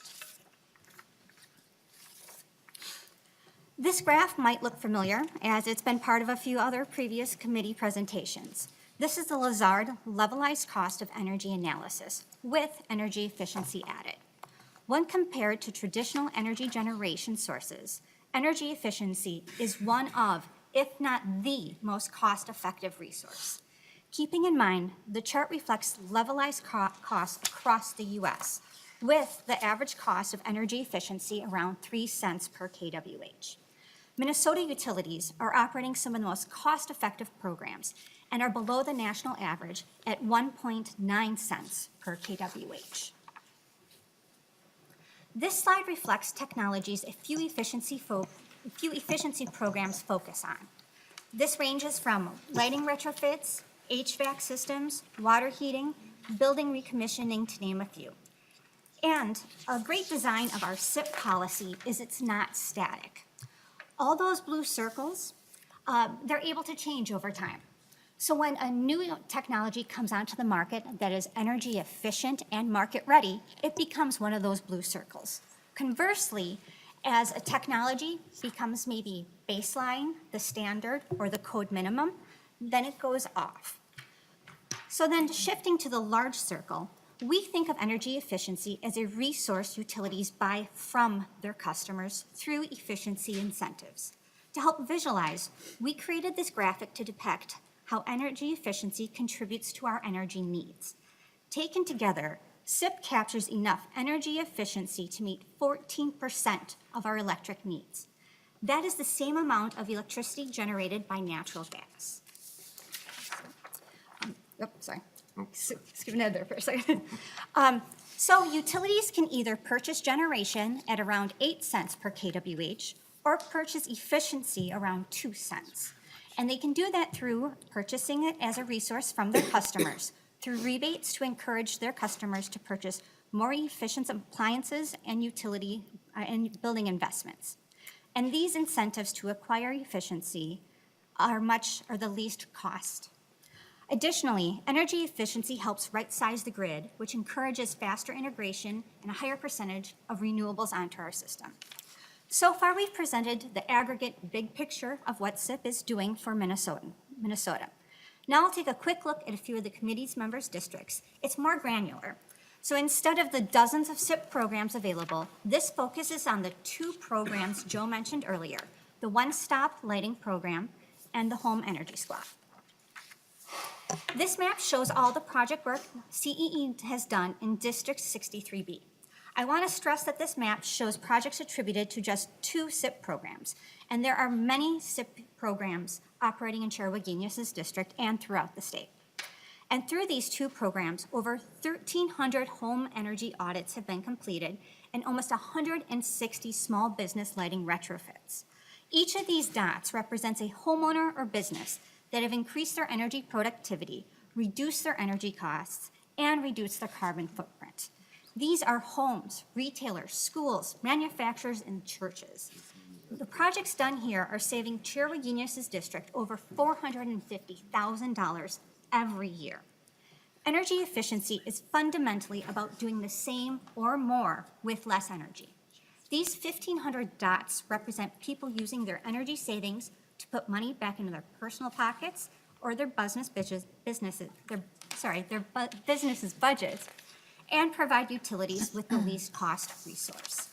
This graph might look familiar, as it's been part of a few other previous committee presentations. This is the Lazard levelized cost of energy analysis with energy efficiency added. When compared to traditional energy generation sources, energy efficiency is one of, if not the most cost-effective resource. Keeping in mind, the chart reflects levelized costs across the U.S., with the average cost of energy efficiency around 3 cents per kWh. Minnesota utilities are operating some of the most cost-effective programs and are below the national average at 1.9 cents per kWh. This slide reflects technologies a few efficiency programs focus on. This ranges from lighting retrofits, HVAC systems, water heating, building recommissioning, to name a few. And a great design of our SIP policy is it's not static. All those blue circles, they're able to change over time. So when a new technology comes onto the market that is energy efficient and market ready, it becomes one of those blue circles. Conversely, As a technology becomes maybe baseline, the standard, or the code minimum, then it goes off. So then shifting to the large circle, we think of energy efficiency as a resource utilities buy from their customers through efficiency incentives. To help visualize, we created this graphic to depict how energy efficiency contributes to our energy needs. Taken together, SIP captures enough energy efficiency to meet 14% of our electric needs. That is the same amount of electricity generated by natural gas. Sorry. Skipping ahead there for a second. So utilities can either purchase generation at around 8 cents per kWh or purchase efficiency around 2 cents. And they can do that through purchasing it as a resource from their customers, through rebates to encourage their customers to purchase more efficient appliances and utility and building investments. And these incentives to acquire efficiency are the least cost. Additionally, energy efficiency helps right-size the grid, which encourages faster integration and a higher percentage of renewables onto our system. So far, we've presented the aggregate big picture of what SIP is doing for Minnesota. Now I'll take a quick look at a few of the committee's members' districts. It's more granular. So instead of the dozens of SIP programs available, this focuses on the 2 programs Joe mentioned earlier, the One-Stop Lighting Program and the Home Energy Squad. This map shows all the project work CEE has done in District 63B. I want to stress that this map shows projects attributed to just 2 SIP programs, and there are many SIP programs operating in Cherokee-Guigness's district and throughout the state. And through these 2 programs, over 1,300 home energy audits have been completed and almost 160 small business lighting retrofits. Each of these dots represents a homeowner or business that have increased their energy productivity, reduced their energy costs, and reduced their carbon footprint. These are homes, retailers, schools, manufacturers, and churches. The projects done here are saving Cherokee-Guigness's district over $450,000 every year. Energy efficiency is fundamentally about doing the same or more with less energy. These 1,500 dots represent people using their energy savings to put money back into their personal pockets or their business's budgets and provide utilities with the least cost resource.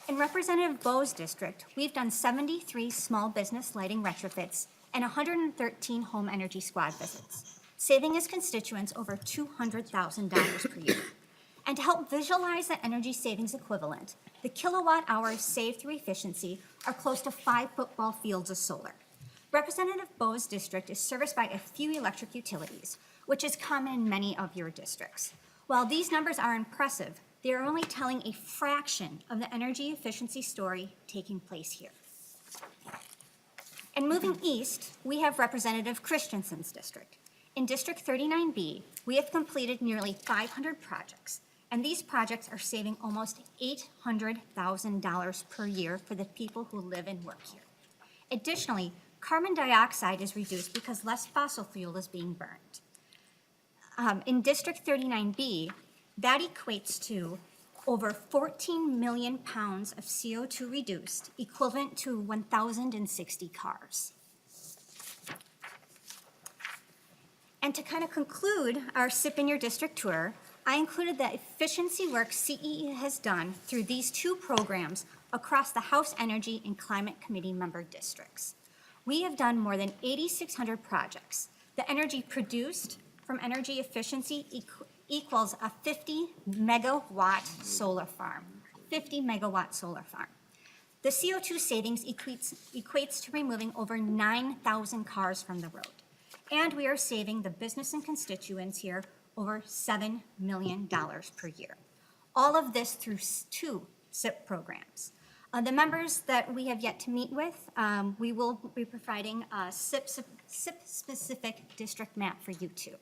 In Representative Bowe's district, we've done 73 small business lighting retrofits and 113 home energy squad visits, saving his constituents over $200,000 per year. And to help visualize that energy savings equivalent, the kilowatt hours saved through efficiency are close to 5 football fields of solar. Representative Bowe's district is serviced by a few electric utilities, which is common in many of your districts. While these numbers are impressive, they are only telling a fraction of the energy efficiency story taking place here. And moving east, we have Representative Christensen's district. In District 39B, we have completed nearly 500 projects, and these projects are saving almost $800,000 per year for the people who live and work here. Additionally, carbon dioxide is reduced because less fossil fuel is being burned. In District 39B, that equates to over 14 million pounds of CO2 reduced, equivalent to 1,060 cars. And to kind of conclude our SIP in Your District tour, I included the efficiency work CEE has done through these 2 programs across the House Energy and Climate Committee member districts. We have done more than 8,600 projects. The energy produced from energy efficiency equals a 50 megawatt solar farm. 50 megawatt solar farm. The CO2 savings equates to removing over 9,000 cars from the road. And we are saving the business and constituents here over $7 million per year. All of this through 2 SIP programs. The members that we have yet to meet with, we will be providing a SIP-specific district map for you too.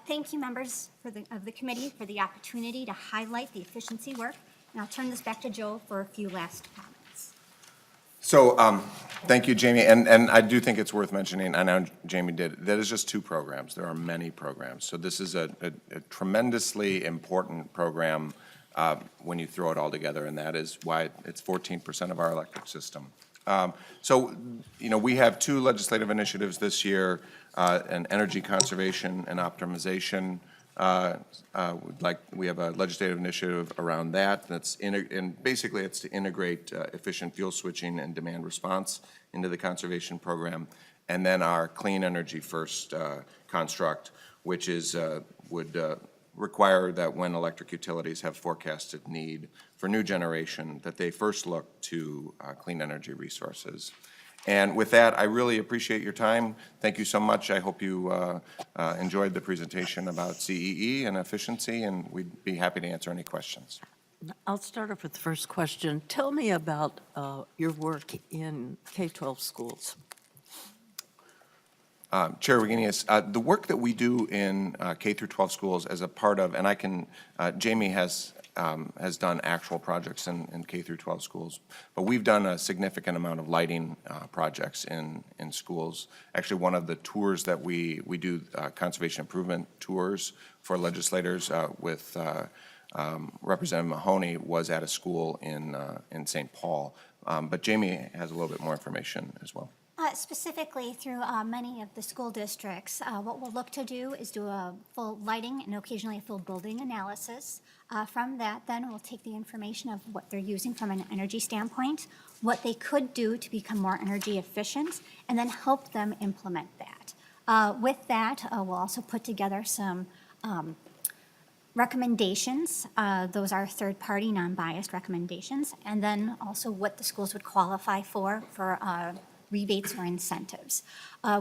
Thank you, members of the committee, for the opportunity to highlight the efficiency work. And I'll turn this back to Joe for a few last comments.
So, thank you, Jamie, and I do think it's worth mentioning, I know Jamie did, that is just 2 programs. There are many programs. So this is a tremendously important program when you throw it all together, and that is why it's 14% of our electric system. So, we have two legislative initiatives this year, an energy conservation and optimization. We have a legislative initiative around that, and basically it's to integrate efficient fuel switching and demand response into the conservation program. And then our Clean Energy First construct, which would require that when electric utilities have forecasted need for new generation, that they first look to clean energy resources. And with that, I really appreciate your time. Thank you so much. I hope you enjoyed the presentation about CEE and efficiency, and we'd be happy to answer any questions.
I'll start off with the first question. Tell me about your work in K-12 schools.
Chair Reginius, the work that we do in K through 12 schools as a part of, and Jamie has done actual projects in K through 12 schools, but we've done a significant amount of lighting projects in schools. Actually, one of the tours that we do, conservation improvement tours for legislators with Representative Mahoney, was at a school in St. Paul. But Jamie has a little bit more information as well.
Specifically through many of the school districts, what we'll look to do is do a full lighting and occasionally a full building analysis. From that, then we'll take the information of what they're using from an energy standpoint, what they could do to become more energy efficient, and then help them implement that. With that, we'll also put together some recommendations. Those are third-party, non-biased recommendations, and then also what the schools would qualify for rebates or incentives.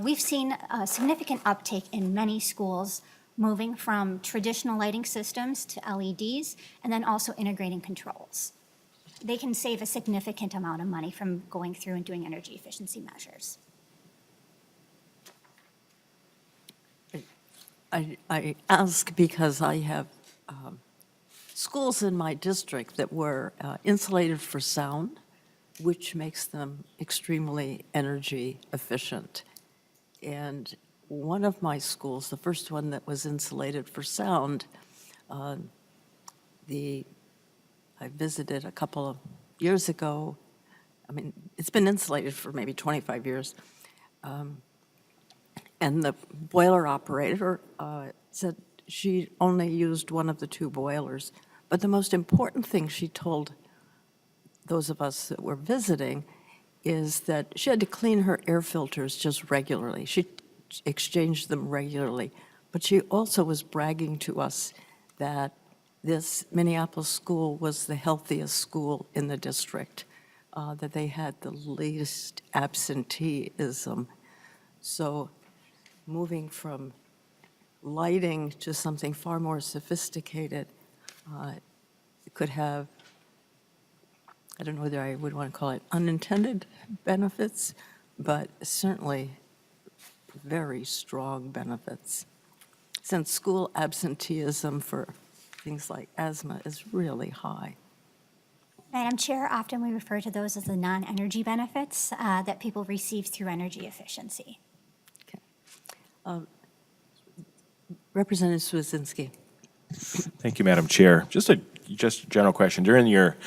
We've seen a significant uptake in many schools moving from traditional lighting systems to LEDs, and then also integrating controls. They can save a significant amount of money from going through and doing energy efficiency measures.
I ask because I have schools in my district that were insulated for sound, which makes them extremely energy efficient. And one of my schools, the first one that was insulated for sound, I visited a couple of years ago. I mean, it's been insulated for maybe 25 years. And the boiler operator said she only used one of the two boilers. But the most important thing she told those of us that were visiting is that she had to clean her air filters just regularly. She exchanged them regularly. But she also was bragging to us that this Minneapolis school was the healthiest school in the district, that they had the least absenteeism. So moving from lighting to something far more sophisticated could have, I don't know whether I would want to call it unintended benefits, but certainly very strong benefits. Since school absenteeism for things like asthma is really high.
Madam Chair, often we refer to those as the non-energy benefits that people receive through energy efficiency.
Okay. Representative Swazinski.
Thank you, Madam Chair. Just a general question. During your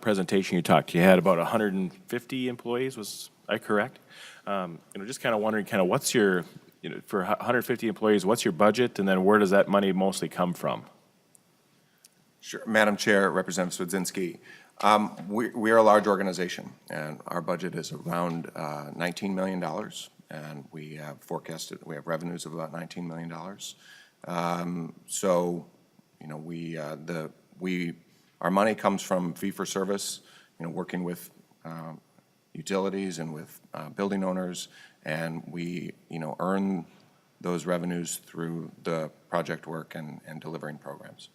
presentation, you had about 150 employees. Was I correct? Just kind of wondering, what's your, for 150 employees, what's your budget, and then where does that money mostly come from?
Sure. Madam Chair, Representative Swazinski, we are a large organization, and our budget is around $19 million, and we have revenues of about $19 million. Our money comes from fee-for-service, working with utilities and with building owners, and we, earn those revenues through the project work and delivering programs.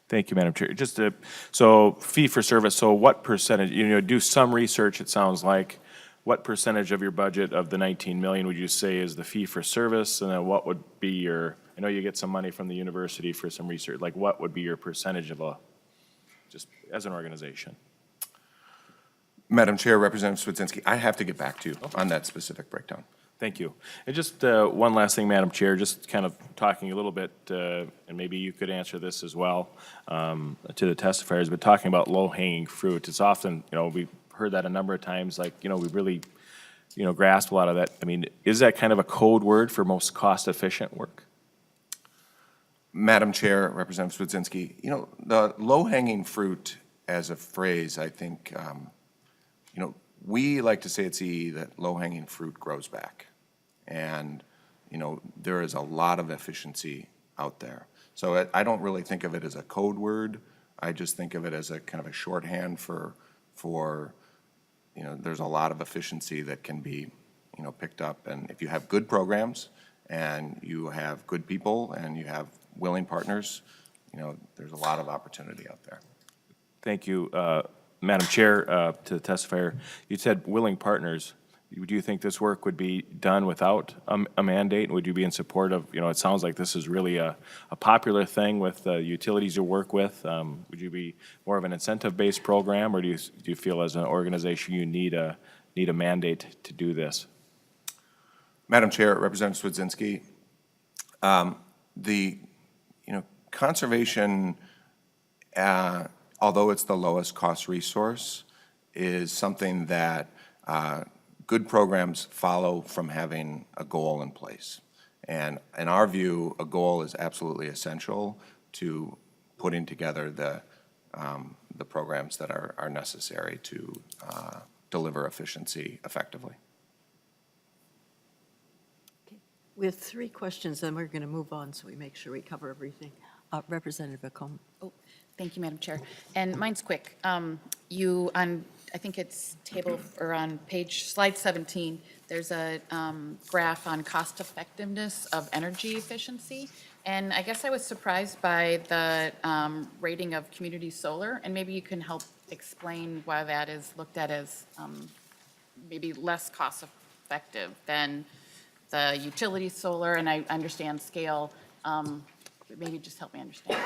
Thank you, Madam Chair. So fee-for-service, so what percentage, do some research, it sounds like, what percentage of your budget of the 19 million would you say is the fee-for-service, and then what would be your, I know you get some money from the university for some research, like what would be your percentage of just as an organization?
Madam Chair, Representative Swazinski, I have to get back to you on that specific breakdown.
Thank you. And just one last thing, Madam Chair, just kind of talking a little bit, and maybe you could answer this as well to the testifiers, but talking about low-hanging fruit, it's often, we've heard that a number of times, like, we really, grasp a lot of that. I mean, is that kind of a code word for most cost-efficient work?
Madam Chair, Representative Swedzinski, the low-hanging fruit as a phrase, I think, we like to say at CE that low-hanging fruit grows back. And, there is a lot of efficiency out there. So I don't really think of it as a code word. I just think of it as a kind of a shorthand for there's a lot of efficiency that can be, picked up. And if you have good programs and you have good people and you have willing partners, there's a lot of opportunity out there.
Thank you. Madam Chair, to the testifier, you said willing partners. Do you think this work would be done without a mandate? Would you be in support of, it sounds like this is really a popular thing with utilities you work with. Would you be more of an incentive-based program, or do you feel as an organization you need a mandate to do this?
Madam Chair, Representative Swedzinski, the conservation, although it's the lowest cost resource, is something that good programs follow from having a goal in place. And in our view, a goal is absolutely essential to putting together the programs that are necessary to deliver efficiency effectively.
We have 3 questions, then we're going to move on so we make sure we cover everything. Representative Acom.
Oh, thank you, Madam Chair. And mine's quick. I think it's on slide 17, there's a graph on cost effectiveness of energy efficiency. And I guess I was surprised by the rating of community solar, and maybe you can help explain why that is looked at as maybe less cost effective than the utility solar, and I understand scale. Maybe just help me understand.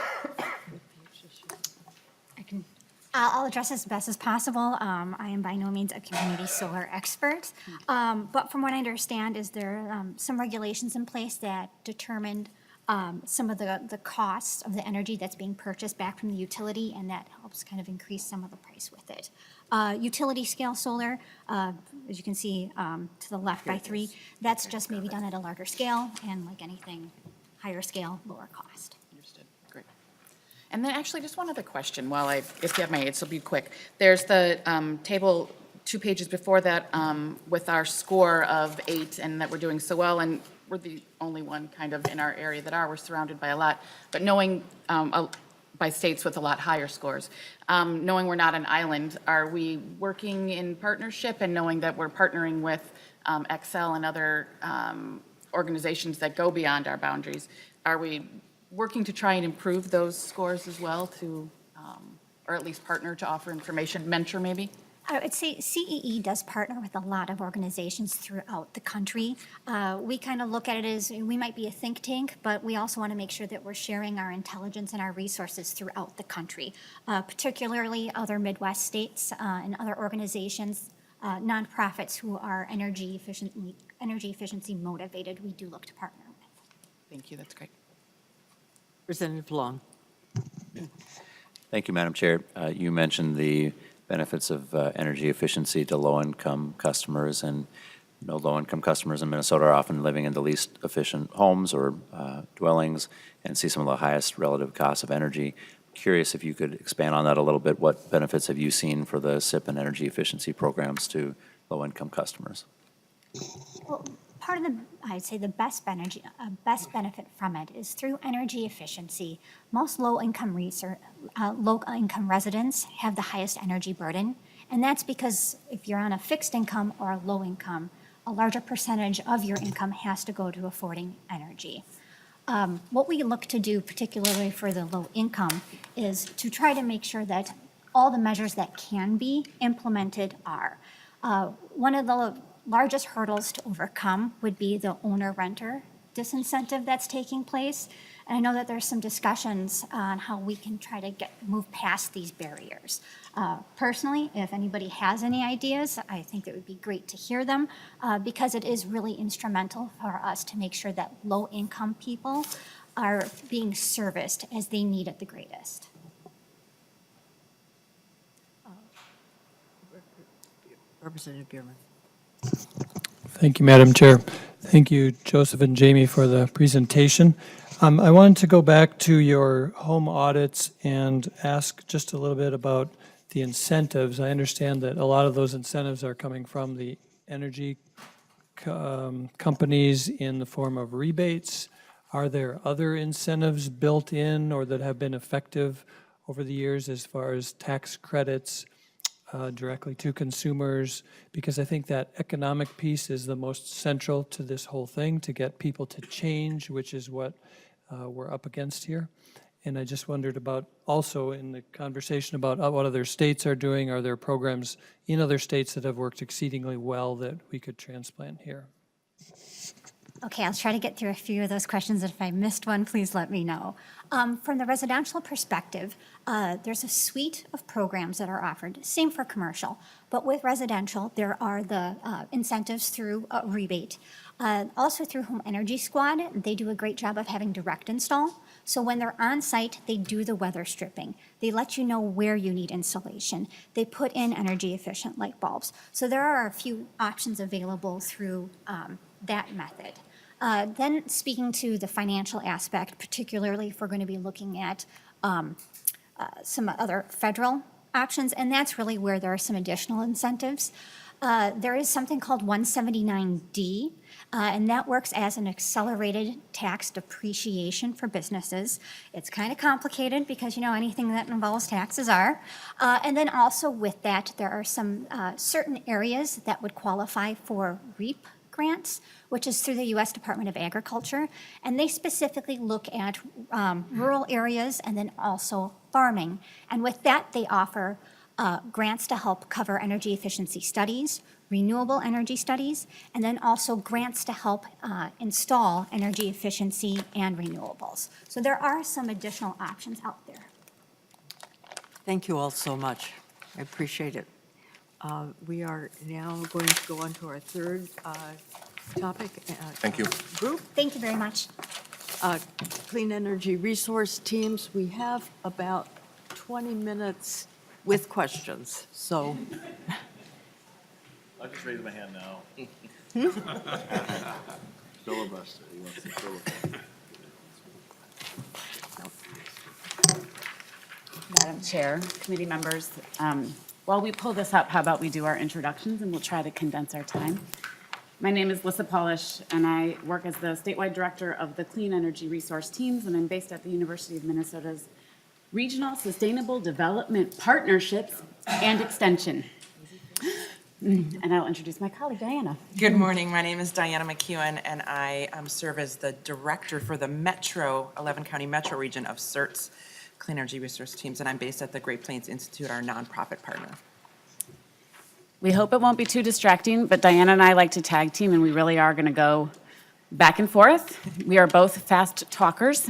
I'll address this as best as possible. I am by no means a community solar expert. But from what I understand is there are some regulations in place that determined some of the costs of the energy that's being purchased back from the utility, and that helps kind of increase some of the price with it. Utility scale solar, as you can see to the left by 3, that's just maybe done at a larger scale, and like anything, higher scale, lower cost.
Understood. Great. And then actually, just one other question if you have my aids, it'll be quick. There's the table 2 pages before that with our score of 8 and that we're doing so well, and we're the only one kind of in our area we're surrounded by a lot, but knowing by states with a lot higher scores. Knowing we're not an island, are we working in partnership and knowing that we're partnering with Excel and other organizations that go beyond our boundaries? Are we working to try and improve those scores as well or at least partner to offer information, mentor maybe?
I would say CEE does partner with a lot of organizations throughout the country. We kind of look at it as we might be a think tank, but we also want to make sure that we're sharing our intelligence and our resources throughout the country, particularly other Midwest states and other organizations, nonprofits who are energy efficiency motivated. We do look to partner with.
Thank you, that's great.
Representative Long.
Thank you, Madam Chair. You mentioned the benefits of energy efficiency to low-income customers, and low-income customers in Minnesota are often living in the least efficient homes or dwellings and see some of the highest relative costs of energy. Curious if you could expand on that a little bit. What benefits have you seen for the SIP and energy efficiency programs to low-income customers?
Well, part of I'd say the best benefit from it is through energy efficiency. Most low-income residents have the highest energy burden, and that's because if you're on a fixed income or a low income, a larger percentage of your income has to go to affording energy. What we look to do, particularly for the low income, is to try to make sure that all the measures that can be implemented are. One of the largest hurdles to overcome would be the owner-renter disincentive that's taking place. And I know that there's some discussions on how we can try to move past these barriers. Personally, if anybody has any ideas, I think it would be great to hear them, because it is really instrumental for us to make sure that low-income people are being serviced as they need it the greatest.
Representative Bierman.
Thank you, Madam Chair. Thank you, Joseph and Jamie, for the presentation. I wanted to go back to your home audits and ask just a little bit about the incentives. I understand that a lot of those incentives are coming from the energy companies in the form of rebates. Are there other incentives built in or that have been effective over the years as far as tax credits directly to consumers? Because I think that economic piece is the most central to this whole thing, to get people to change, which is what we're up against here. And I just wondered about, also in the conversation about what other states are doing, are there programs in other states that have worked exceedingly well that we could transplant here?
Okay, I'll try to get through a few of those questions. If I missed one, please let me know. From the residential perspective, there's a suite of programs that are offered, same for commercial, but with residential, there are the incentives through a rebate. Also through Home Energy Squad, they do a great job of having direct install. So when they're on site, they do the weather stripping. They let you know where you need installation. They put in energy efficient light bulbs. So there are a few options available through that method. Then speaking to the financial aspect, particularly if we're going to be looking at some other federal options, and that's really where there are some additional incentives. There is something called 179D, and that works as an accelerated tax depreciation for businesses. It's kind of complicated because, you know, anything that involves taxes are. And then also with that, there are some certain areas that would qualify for REAP grants, which is through the U.S. Department of Agriculture, and they specifically look at rural areas and then also farming. And with that, they offer grants to help cover energy efficiency studies, renewable energy studies, and then also grants to help install energy efficiency and renewables. So there are some additional options out there.
Thank you all so much. I appreciate it. We are now going to go on to our third topic.
Thank you.
Group,
Thank you very much.
Clean Energy Resource Teams. We have about 20 minutes with questions, so.
I'll just raise my hand now.
Filibuster, he wants to filibuster.
Madam Chair, committee members, while we pull this up, how about we do our introductions and we'll try to condense our time. My name is Lissa Polish, and I work as the statewide director of the Clean Energy Resource Teams, and I'm based at the University of Minnesota's Regional Sustainable Development Partnerships and Extension. And I'll introduce my colleague, Diana.
Good morning. My name is Diana McEwen, and I serve as the director for the 11 County Metro region of CERT's Clean Energy Resource Teams, and I'm based at the Great Plains Institute, our nonprofit partner.
We hope it won't be too distracting, but Diana and I like to tag team, and we really are going to go back and forth. We are both fast talkers.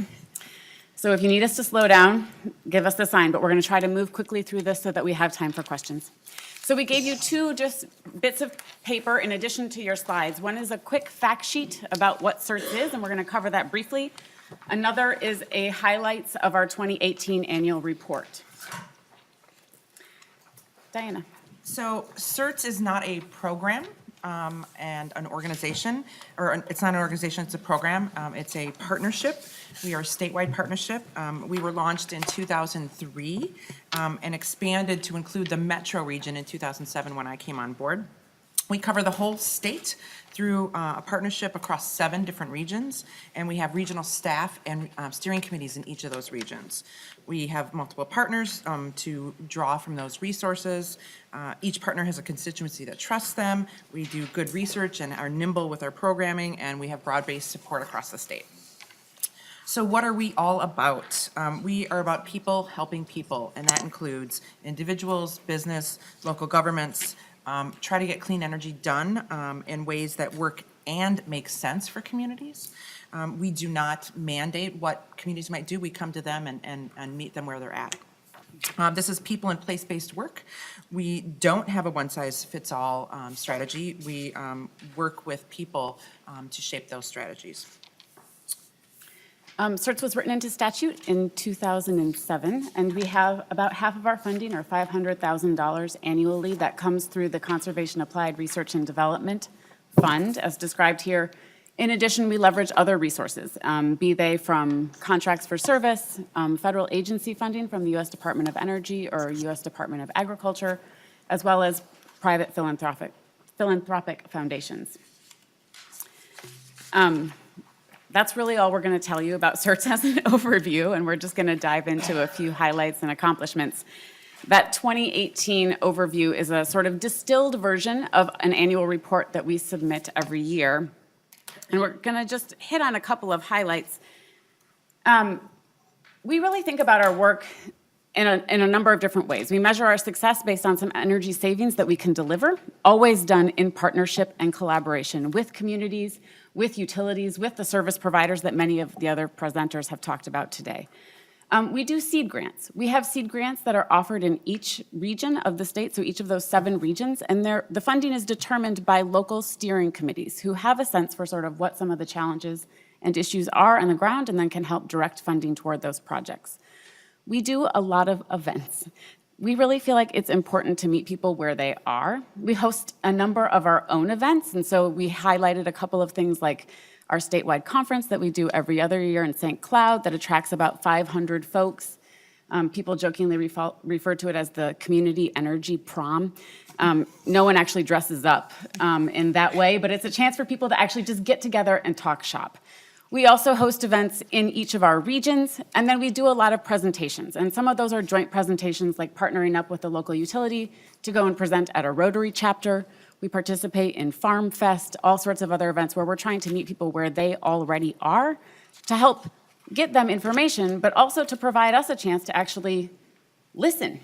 So if you need us to slow down, give us the sign, but we're going to try to move quickly through this so that we have time for questions. So we gave you two just bits of paper in addition to your slides. One is a quick fact sheet about what CERTS is, and we're going to cover that briefly. Another is a highlights of our 2018 annual report. Diana.
So CERTS is not a program and an organization, or it's not an organization, it's a program. It's a partnership. We are a statewide partnership. We were launched in 2003 and expanded to include the metro region in 2007 when I came on board. We cover the whole state through a partnership across 7 different regions, and we have regional staff and steering committees in each of those regions. We have multiple partners to draw from those resources. Each partner has a constituency that trusts them. We do good research and are nimble with our programming, and we have broad-based support across the state. So what are we all about? We are about people helping people, and that includes individuals, business, local governments, try to get clean energy done in ways that work and make sense for communities. We do not mandate what communities might do. We come to them and meet them where they're at. This is people and place-based work. We don't have a one-size-fits-all strategy. We work with people to shape those strategies.
CERTS was written into statute in 2007, and we have about half of our funding, or $500,000 annually, that comes through the Conservation Applied Research and Development Fund, as described here. In addition, we leverage other resources, be they from contracts for service, federal agency funding from the U.S. Department of Energy or U.S. Department of Agriculture, as well as private philanthropic foundations. That's really all we're going to tell you about CERTS as an overview, and we're just going to dive into a few highlights and accomplishments. That 2018 overview is a sort of distilled version of an annual report that we submit every year. And we're going to just hit on a couple of highlights. We really think about our work in a number of different ways. We measure our success based on some energy savings that we can deliver, always done in partnership and collaboration with communities, with utilities, with the service providers that many of the other presenters have talked about today. We do seed grants. We have seed grants that are offered in each region of the state, so each of those 7 regions, and the funding is determined by local steering committees who have a sense for sort of what some of the challenges and issues are on the ground and then can help direct funding toward those projects. We do a lot of events. We really feel like it's important to meet people where they are. We host a number of our own events, and so we highlighted a couple of things like our statewide conference that we do every other year in St. Cloud that attracts about 500 folks. People jokingly refer to it as the community energy prom. No one actually dresses up in that way, but it's a chance for people to actually just get together and talk shop. We also host events in each of our regions, and then we do a lot of presentations. And some of those are joint presentations, like partnering up with a local utility to go and present at a Rotary chapter. We participate in Farm Fest, all sorts of other events where we're trying to meet people where they already are to help get them information, but also to provide us a chance to actually listen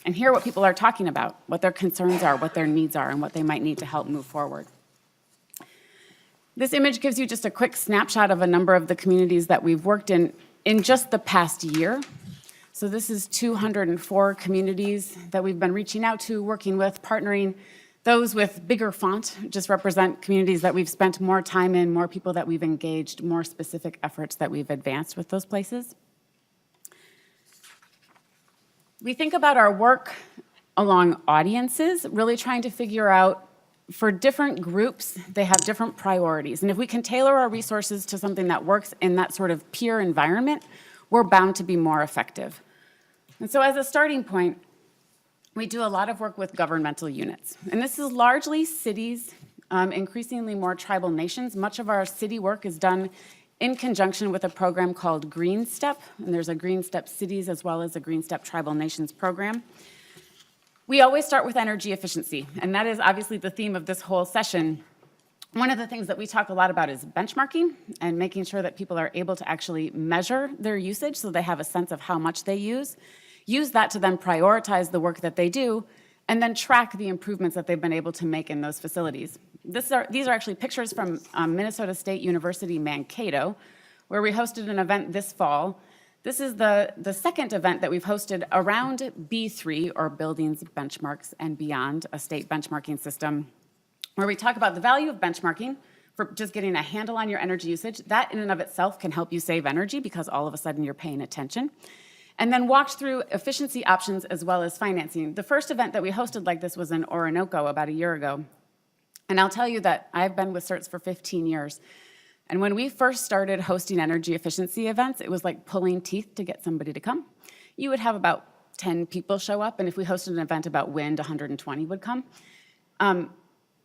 and hear what people are talking about, what their concerns are, what their needs are, and what they might need to help move forward. This image gives you just a quick snapshot of a number of the communities that we've worked in just the past year. So this is 204 communities that we've been reaching out to, working with, partnering. Those with bigger font just represent communities that we've spent more time in, more people that we've engaged, more specific efforts that we've advanced with those places. We think about our work along audiences, really trying to figure out for different groups, they have different priorities. And if we can tailor our resources to something that works in that sort of peer environment, we're bound to be more effective. And so as a starting point, we do a lot of work with governmental units. And this is largely cities, increasingly more tribal nations. Much of our city work is done in conjunction with a program called Green Step. And there's a Green Step Cities as well as a Green Step Tribal Nations program. We always start with energy efficiency, and that is obviously the theme of this whole session. One of the things that we talk a lot about is benchmarking and making sure that people are able to actually measure their usage so they have a sense of how much they use that to then prioritize the work that they do, and then track the improvements that they've been able to make in those facilities. These are actually pictures from Minnesota State University Mankato, where we hosted an event this fall. This is the second event that we've hosted around B3, or Buildings, Benchmarks, and Beyond, a state benchmarking system, where we talk about the value of benchmarking for just getting a handle on your energy usage. That in and of itself can help you save energy because all of a sudden you're paying attention. And then walked through efficiency options as well as financing. The first event that we hosted like this was in Orinoco about a year ago. And I'll tell you that I've been with CERTS for 15 years. And when we first started hosting energy efficiency events, it was like pulling teeth to get somebody to come. You would have about 10 people show up, and if we hosted an event about wind, 120 would come.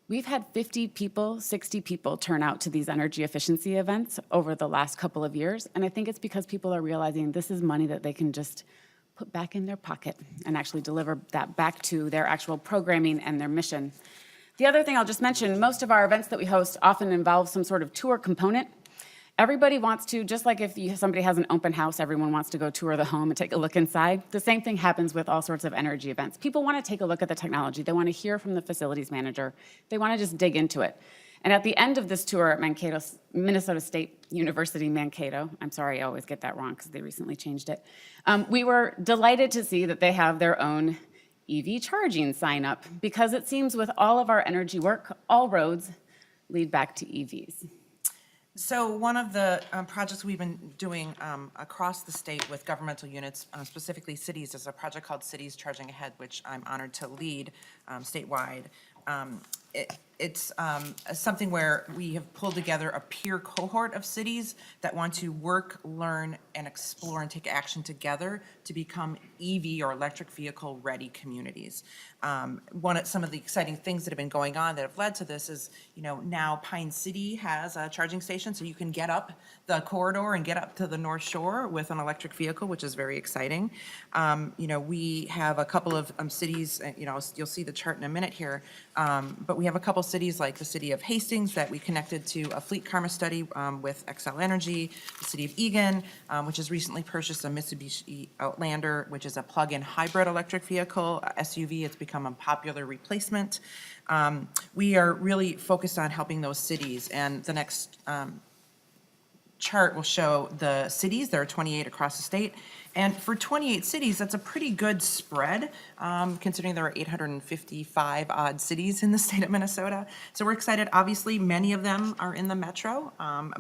We've had 50 people, 60 people turn out to these energy efficiency events over the last couple of years, and I think it's because people are realizing this is money that they can just put back in their pocket and actually deliver that back to their actual programming and their mission. The other thing I'll just mention, most of our events that we host often involve some sort of tour component. Everybody wants to, just like if somebody has an open house, everyone wants to go tour the home and take a look inside. The same thing happens with all sorts of energy events. People want to take a look at the technology. They want to hear from the facilities manager. They want to just dig into it. And at the end of this tour at Minnesota State University, Mankato, I'm sorry, I always get that wrong because they recently changed it, we were delighted to see that they have their own EV charging sign up, because it seems with all of our energy work, all roads lead back to EVs.
So one of the projects we've been doing across the state with governmental units, specifically cities, is a project called Cities Charging Ahead, which I'm honored to lead statewide. It's something where we have pulled together a peer cohort of cities that want to work, learn, and explore and take action together to become EV or electric vehicle ready communities. Some of the exciting things that have been going on that have led to this is, now Pine City has a charging station, so you can get up the corridor and get up to the North Shore with an electric vehicle, which is very exciting. We have a couple of cities, you'll see the chart in a minute here, but we have a couple cities like the city of Hastings that we connected to a fleet karma study with Xcel Energy, the city of Eagan, which has recently purchased a Mitsubishi Outlander, which is a plug-in hybrid electric vehicle, SUV. It's become a popular replacement. We are really focused on helping those cities, and the next chart will show the cities. There are 28 across the state. And for 28 cities, that's a pretty good spread, considering there are 855 odd cities in the state of Minnesota. So we're excited. Obviously, many of them are in the metro,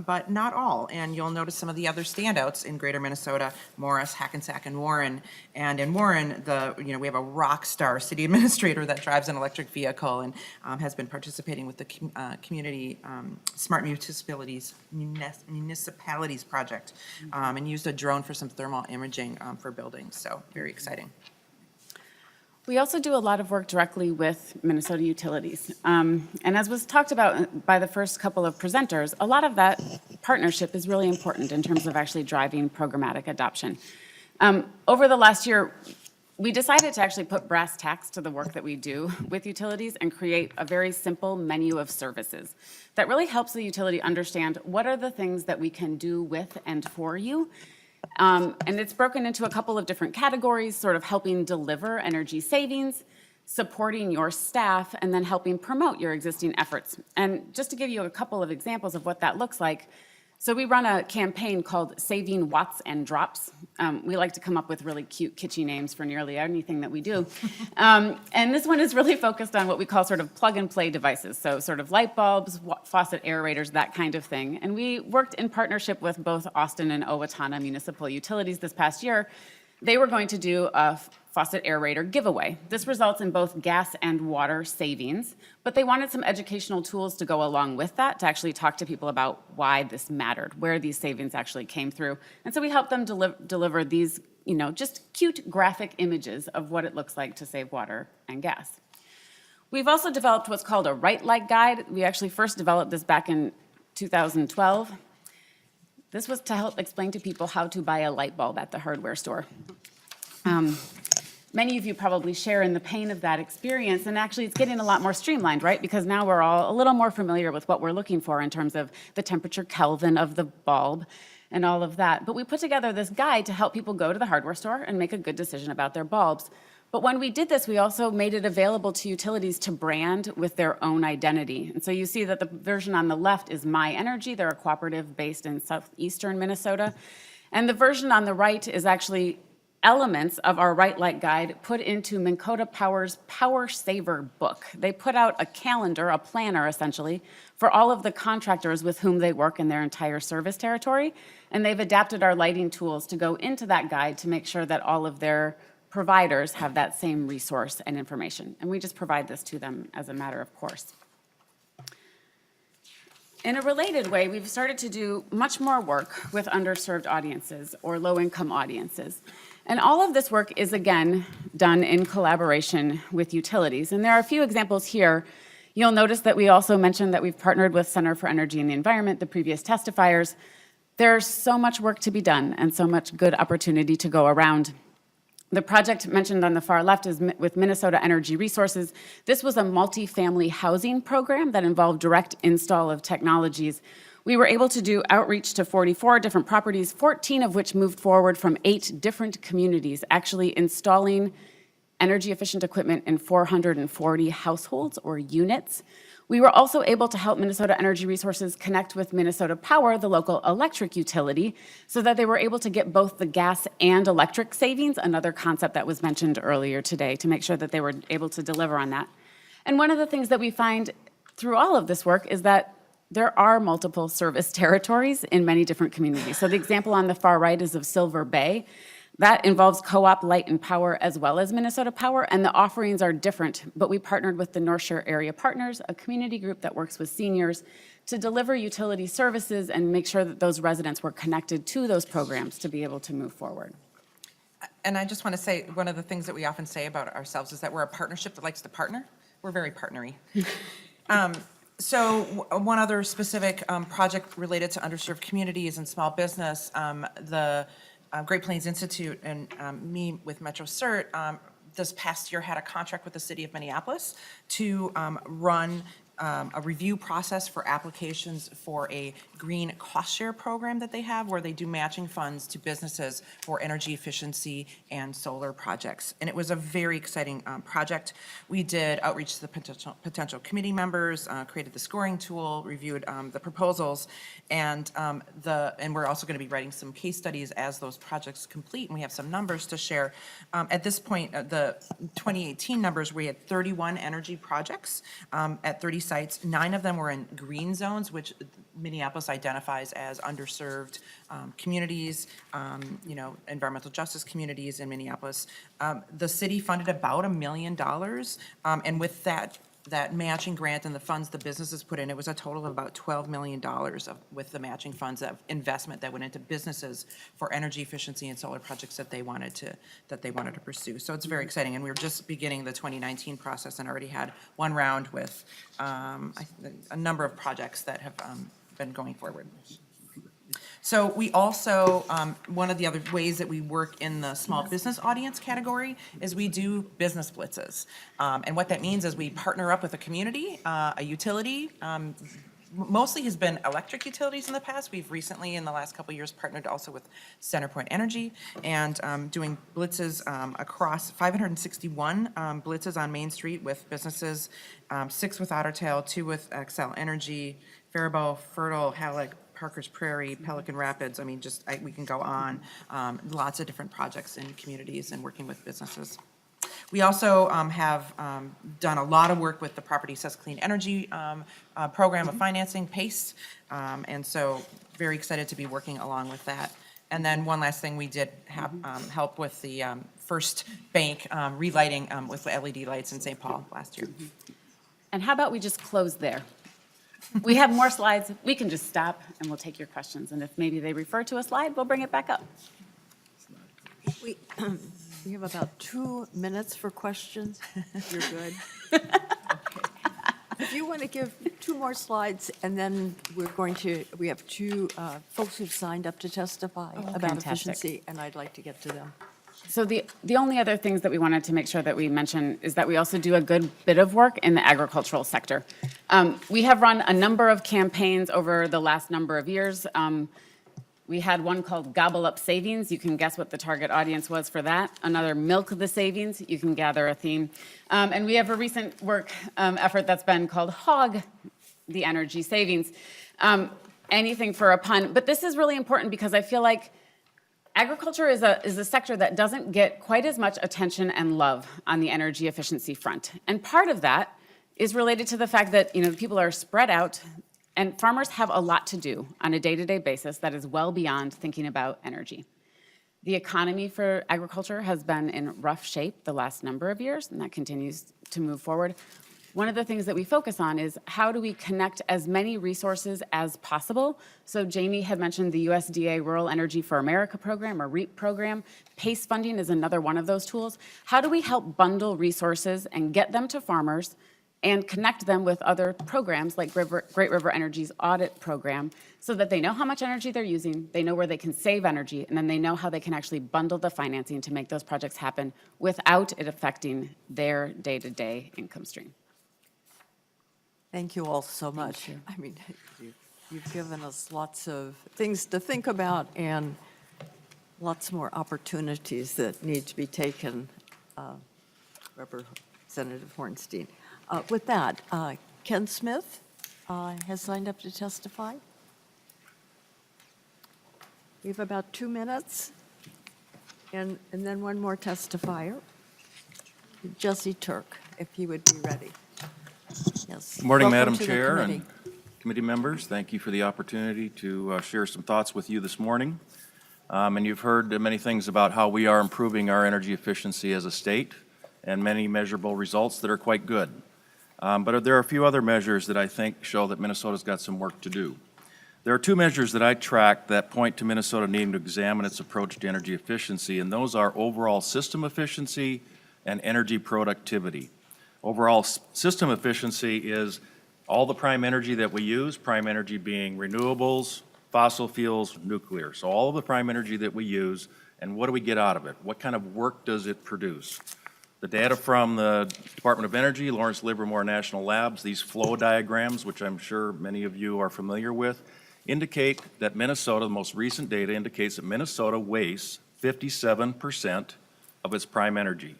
but not all. And you'll notice some of the other standouts in greater Minnesota: Morris, Hackensack, and Warren. And in Warren, we have a rock star city administrator that drives an electric vehicle and has been participating with the community smart municipalities project, and used a drone for some thermal imaging for buildings, so very exciting.
We also do a lot of work directly with Minnesota utilities. And as was talked about by the first couple of presenters, a lot of that partnership is really important in terms of actually driving programmatic adoption. Over the last year, we decided to actually put brass tacks to the work that we do with utilities and create a very simple menu of services that really helps the utility understand what are the things that we can do with and for you. And it's broken into a couple of different categories, sort of helping deliver energy savings, supporting your staff, and then helping promote your existing efforts. And just to give you a couple of examples of what that looks like, so we run a campaign called Saving Watts and Drops. We like to come up with really cute, kitschy names for nearly anything that we do. And this one is really focused on what we call sort of plug-and-play devices, so sort of light bulbs, faucet aerators, that kind of thing. And we worked in partnership with both Austin and Owatonna municipal utilities this past year. They were going to do a faucet aerator giveaway. This results in both gas and water savings, but they wanted some educational tools to go along with that to actually talk to people about why this mattered, where these savings actually came through. And so we helped them deliver these, just cute graphic images of what it looks like to save water and gas. We've also developed what's called a Right Light Guide. We actually first developed this back in 2012. This was to help explain to people how to buy a light bulb at the hardware store. Many of you probably share in the pain of that experience, and actually it's getting a lot more streamlined, right? Because now we're all a little more familiar with what we're looking for in terms of the temperature Kelvin of the bulb and all of that. But we put together this guide to help people go to the hardware store and make a good decision about their bulbs. But when we did this, we also made it available to utilities to brand with their own identity. And so you see that the version on the left is My Energy. They're a cooperative based in southeastern Minnesota. And the version on the right is actually elements of our Right Light Guide put into Minnesota Power's Power Saver book. They put out a calendar, a planner essentially, for all of the contractors with whom they work in their entire service territory. And they've adapted our lighting tools to go into that guide to make sure that all of their providers have that same resource and information. And we just provide this to them as a matter of course. In a related way, we've started to do much more work with underserved audiences or low-income audiences. And all of this work is, again, done in collaboration with utilities. And there are a few examples here. You'll notice that we also mentioned that we've partnered with Center for Energy and the Environment, the previous testifiers. There's so much work to be done and so much good opportunity to go around. The project mentioned on the far left is with Minnesota Energy Resources. This was a multi-family housing program that involved direct install of technologies. We were able to do outreach to 44 different properties, 14 of which moved forward from 8 different communities, actually installing energy efficient equipment in 440 households or units. We were also able to help Minnesota Energy Resources connect with Minnesota Power, the local electric utility, so that they were able to get both the gas and electric savings, another concept that was mentioned earlier today, to make sure that they were able to deliver on that. And one of the things that we find through all of this work is that there are multiple service territories in many different communities. So the example on the far right is of Silver Bay. That involves Co-op Light and Power as well as Minnesota Power, and the offerings are different, but we partnered with the North Shore Area Partners, a community group that works with seniors, to deliver utility services and make sure that those residents were connected to those programs to be able to move forward.
And I just want to say, one of the things that we often say about ourselves is that we're a partnership that likes to partner. We're very partnery. So one other specific project related to underserved communities and small business, the Great Plains Institute and me with Metro CERT this past year had a contract with the city of Minneapolis to run a review process for applications for a green cost share program that they have, where they do matching funds to businesses for energy efficiency and solar projects. And it was a very exciting project. We did outreach to the potential committee members, created the scoring tool, reviewed the proposals, and we're also going to be writing some case studies as those projects complete, and we have some numbers to share. At this point, the 2018 numbers, we had 31 energy projects at 30 sites. 9 of them were in green zones, which Minneapolis identifies as underserved communities, environmental justice communities in Minneapolis. The city funded about $1 million, and with that matching grant and the funds the businesses put in, it was a total of about $12 million with the matching funds of investment that went into businesses for energy efficiency and solar projects that they wanted to pursue. So it's very exciting, and we were just beginning the 2019 process and already had one round with a number of projects that have been going forward. So we also, one of the other ways that we work in the small business audience category is we do business blitzes. And what that means is we partner up with a community, a utility, mostly has been electric utilities in the past. We've recently, in the last couple of years, partnered also with CenterPoint Energy and doing blitzes across 561 blitzes on Main Street with businesses, 6 with Otter Tail, 2 with Xcel Energy, Faribault, Fertile, Halleck, Parker's Prairie, Pelican Rapids. I mean, we can go on. Lots of different projects in communities and working with businesses. We also have done a lot of work with the Property Access Clean Energy program of financing, PACE, and so very excited to be working along with that. And then one last thing, we did have help with the first bank relighting with LED lights in St. Paul last year.
And how about we just close there? We have more slides. We can just stop and we'll take your questions. And if maybe they refer to a slide, we'll bring it back up.
We have about 2 minutes for questions. You're good. Okay. If you want to give 2 more slides, and then we have 2 folks who've signed up to testify about
fantastic.
efficiency, and I'd like to get to them.
So the only other things that we wanted to make sure that we mention is that we also do a good bit of work in the agricultural sector. We have run a number of campaigns over the last number of years. We had one called Gobble Up Savings. You can guess what the target audience was for that. Another, Milk the Savings. You can gather a theme. And we have a recent work effort that's been called Hog the Energy Savings. Anything for a pun. But this is really important because I feel like agriculture is a sector that doesn't get quite as much attention and love on the energy efficiency front. And part of that is related to the fact that people are spread out and farmers have a lot to do on a day-to-day basis that is well beyond thinking about energy. The economy for agriculture has been in rough shape the last number of years, and that continues to move forward. One of the things that we focus on is how do we connect as many resources as possible. So Jamie had mentioned the USDA Rural Energy for America program, or REAP program. PACE funding is another one of those tools. How do we help bundle resources and get them to farmers and connect them with other programs like Great River Energy's audit program so that they know how much energy they're using, they know where they can save energy, and then they know how they can actually bundle the financing to make those projects happen without it affecting their day-to-day income stream.
Thank you all so much. I mean, you've given us lots of things to think about and lots more opportunities that need to be taken, Representative Hornstein. With that, Ken Smith has signed up to testify. We have about 2 minutes, and then one more testifier, Jesse Turk, if he would be ready. Yes.
Good morning,
Welcome
Madam
to the
Chair
committee.
and committee members. Thank you for the opportunity to share some thoughts with you this morning. And you've heard many things about how we are improving our energy efficiency as a state and many measurable results that are quite good. But there are a few other measures that I think show that Minnesota's got some work to do. There are 2 measures that I track that point to Minnesota needing to examine its approach to energy efficiency, and those are overall system efficiency and energy productivity. Overall system efficiency is all the prime energy that we use, prime energy being renewables, fossil fuels, nuclear. So all of the prime energy that we use, and what do we get out of it? What kind of work does it produce? The data from the Department of Energy, Lawrence Livermore National Labs, these flow diagrams, which I'm sure many of you are familiar with, indicate that Minnesota, the most recent data indicates that Minnesota wastes 57% of its prime energy.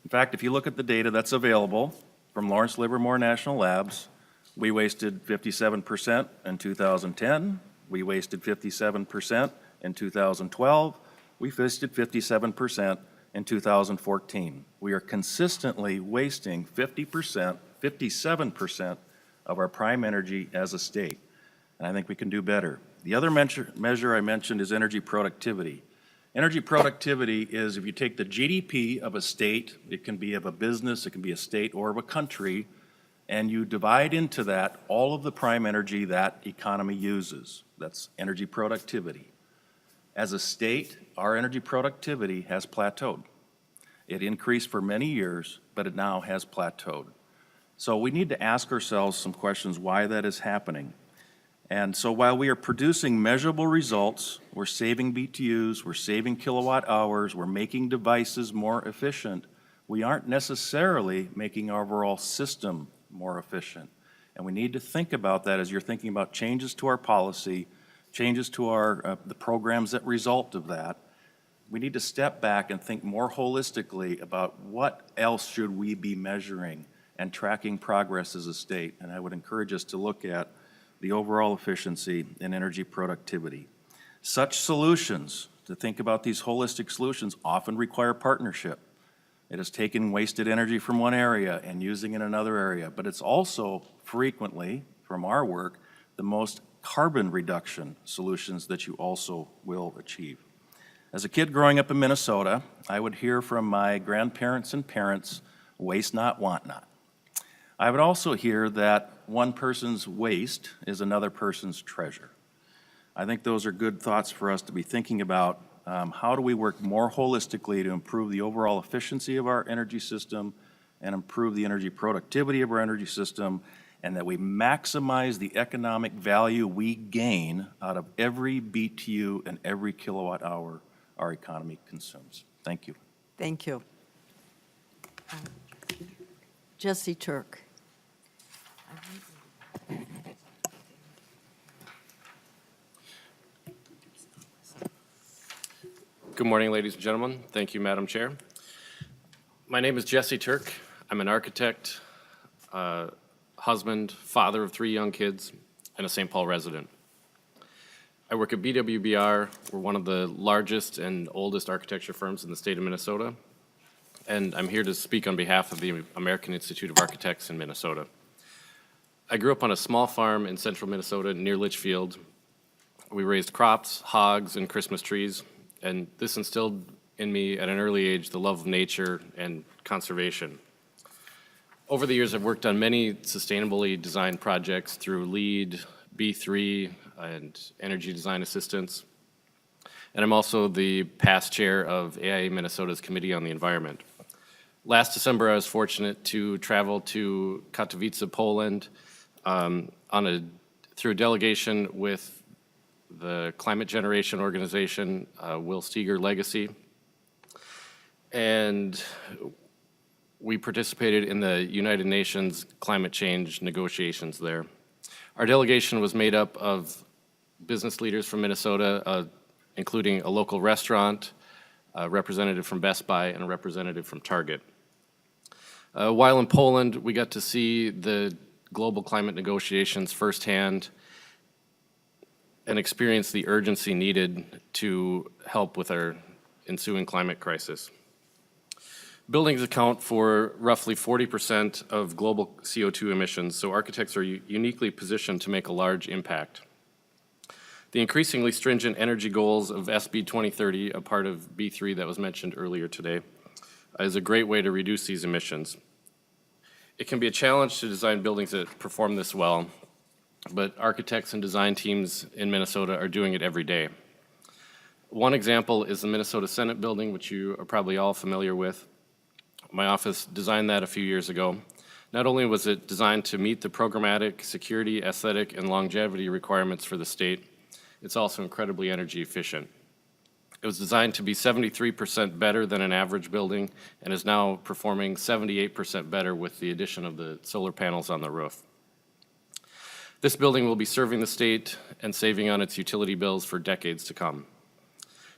In fact, if you look at the data that's available from Lawrence Livermore National Labs, we wasted 57% in 2010, we wasted 57% in 2012, we wasted 57% in 2014. We are consistently wasting 57% of our prime energy as a state, and I think we can do better. The other measure I mentioned is energy productivity. Energy productivity is if you take the GDP of a state, it can be of a business, it can be a state or of a country, and you divide into that all of the prime energy that economy uses. That's energy productivity. As a state, our energy productivity has plateaued. It increased for many years, but it now has plateaued. So we need to ask ourselves some questions why that is happening. And so while we are producing measurable results, we're saving BTUs, we're saving kilowatt hours, we're making devices more efficient, we aren't necessarily making our overall system more efficient. And we need to think about that as you're thinking about changes to our policy, changes to our the programs that result of that. We need to step back and think more holistically about what else should we be measuring and tracking progress as a state. And I would encourage us to look at the overall efficiency and energy productivity. Such solutions, to think about these holistic solutions, often require partnership. It is taking wasted energy from one area and using it in another area, but it's also frequently, from our work, the most carbon reduction solutions that you also will achieve. As a kid growing up in Minnesota, I would hear from my grandparents and parents, waste not, want not. I would also hear that one person's waste is another person's treasure. I think those are good thoughts for us to be thinking about. How do we work more holistically to improve the overall efficiency of our energy system and improve the energy productivity of our energy system, and that we maximize the economic value we gain out of every BTU and every kilowatt hour our economy consumes. Thank you.
Thank you. Jesse Turk.
Good morning, ladies and gentlemen. Thank you, Madam Chair. My name is Jesse Turk. I'm an architect, husband, father of 3 young kids, and a St. Paul resident. I work at BWBR. We're one of the largest and oldest architecture firms in the state of Minnesota, and I'm here to speak on behalf of the American Institute of Architects in Minnesota. I grew up on a small farm in central Minnesota near Litchfield. We raised crops, hogs, and Christmas trees, and this instilled in me at an early age the love of nature and conservation. Over the years, I've worked on many sustainably designed projects through LEED, B3, and Energy Design Assistance. And I'm also the past chair of AIA Minnesota's Committee on the Environment. Last December, I was fortunate to travel to Katowice, Poland, through a delegation with the Climate Generation Organization, Will Steger Legacy. And we participated in the United Nations climate change negotiations there. Our delegation was made up of business leaders from Minnesota, including a local restaurant, a representative from Best Buy, and a representative from Target. While in Poland, we got to see the global climate negotiations firsthand and experienced the urgency needed to help with our ensuing climate crisis. Buildings account for roughly 40% of global CO2 emissions, so architects are uniquely positioned to make a large impact. The increasingly stringent energy goals of SB 2030, a part of B3 that was mentioned earlier today, is a great way to reduce these emissions. It can be a challenge to design buildings that perform this well, but architects and design teams in Minnesota are doing it every day. One example is the Minnesota Senate building, which you are probably all familiar with. My office designed that a few years ago. Not only was it designed to meet the programmatic, security, aesthetic, and longevity requirements for the state, it's also incredibly energy efficient. It was designed to be 73% better than an average building and is now performing 78% better with the addition of the solar panels on the roof. This building will be serving the state and saving on its utility bills for decades to come.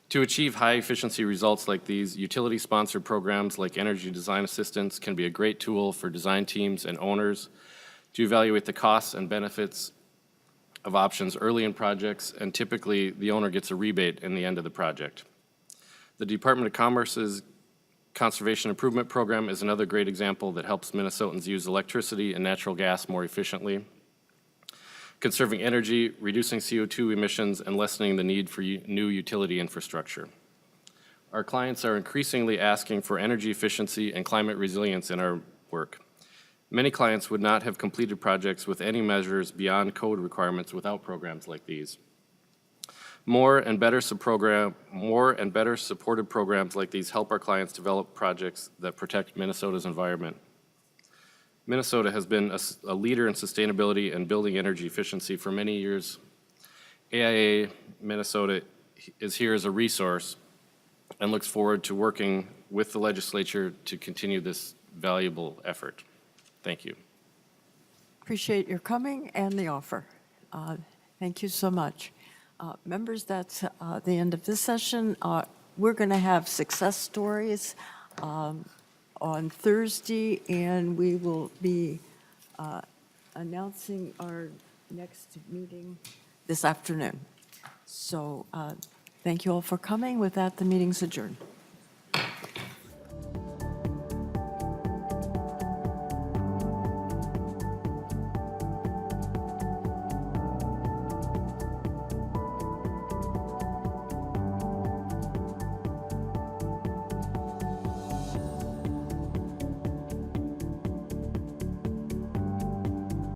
To achieve high-efficiency results like these, utility-sponsored programs like Energy Design Assistance can be a great tool for design teams and owners to evaluate the costs and benefits of options early in projects, and typically the owner gets a rebate in the end of the project. The Department of Commerce's Conservation Improvement Program is another great example that helps Minnesotans use electricity and natural gas more efficiently, conserving energy, reducing CO2 emissions, and lessening the need for new utility infrastructure. Our clients are increasingly asking for energy efficiency and climate resilience in our work. Many clients would not have completed projects with any measures beyond code requirements without programs like these. More and better supported programs like these help our clients develop projects that protect Minnesota's environment. Minnesota has been a leader in sustainability and building energy efficiency for many years. AIA Minnesota is here as a resource and looks forward to working with the legislature to continue this valuable effort. Thank you.
Appreciate your coming and the offer. Thank you so much. Members, that's the end of this session. We're going to have success stories on Thursday, and we will be announcing our next meeting this afternoon. So thank you all for coming. With that, the meeting's adjourned.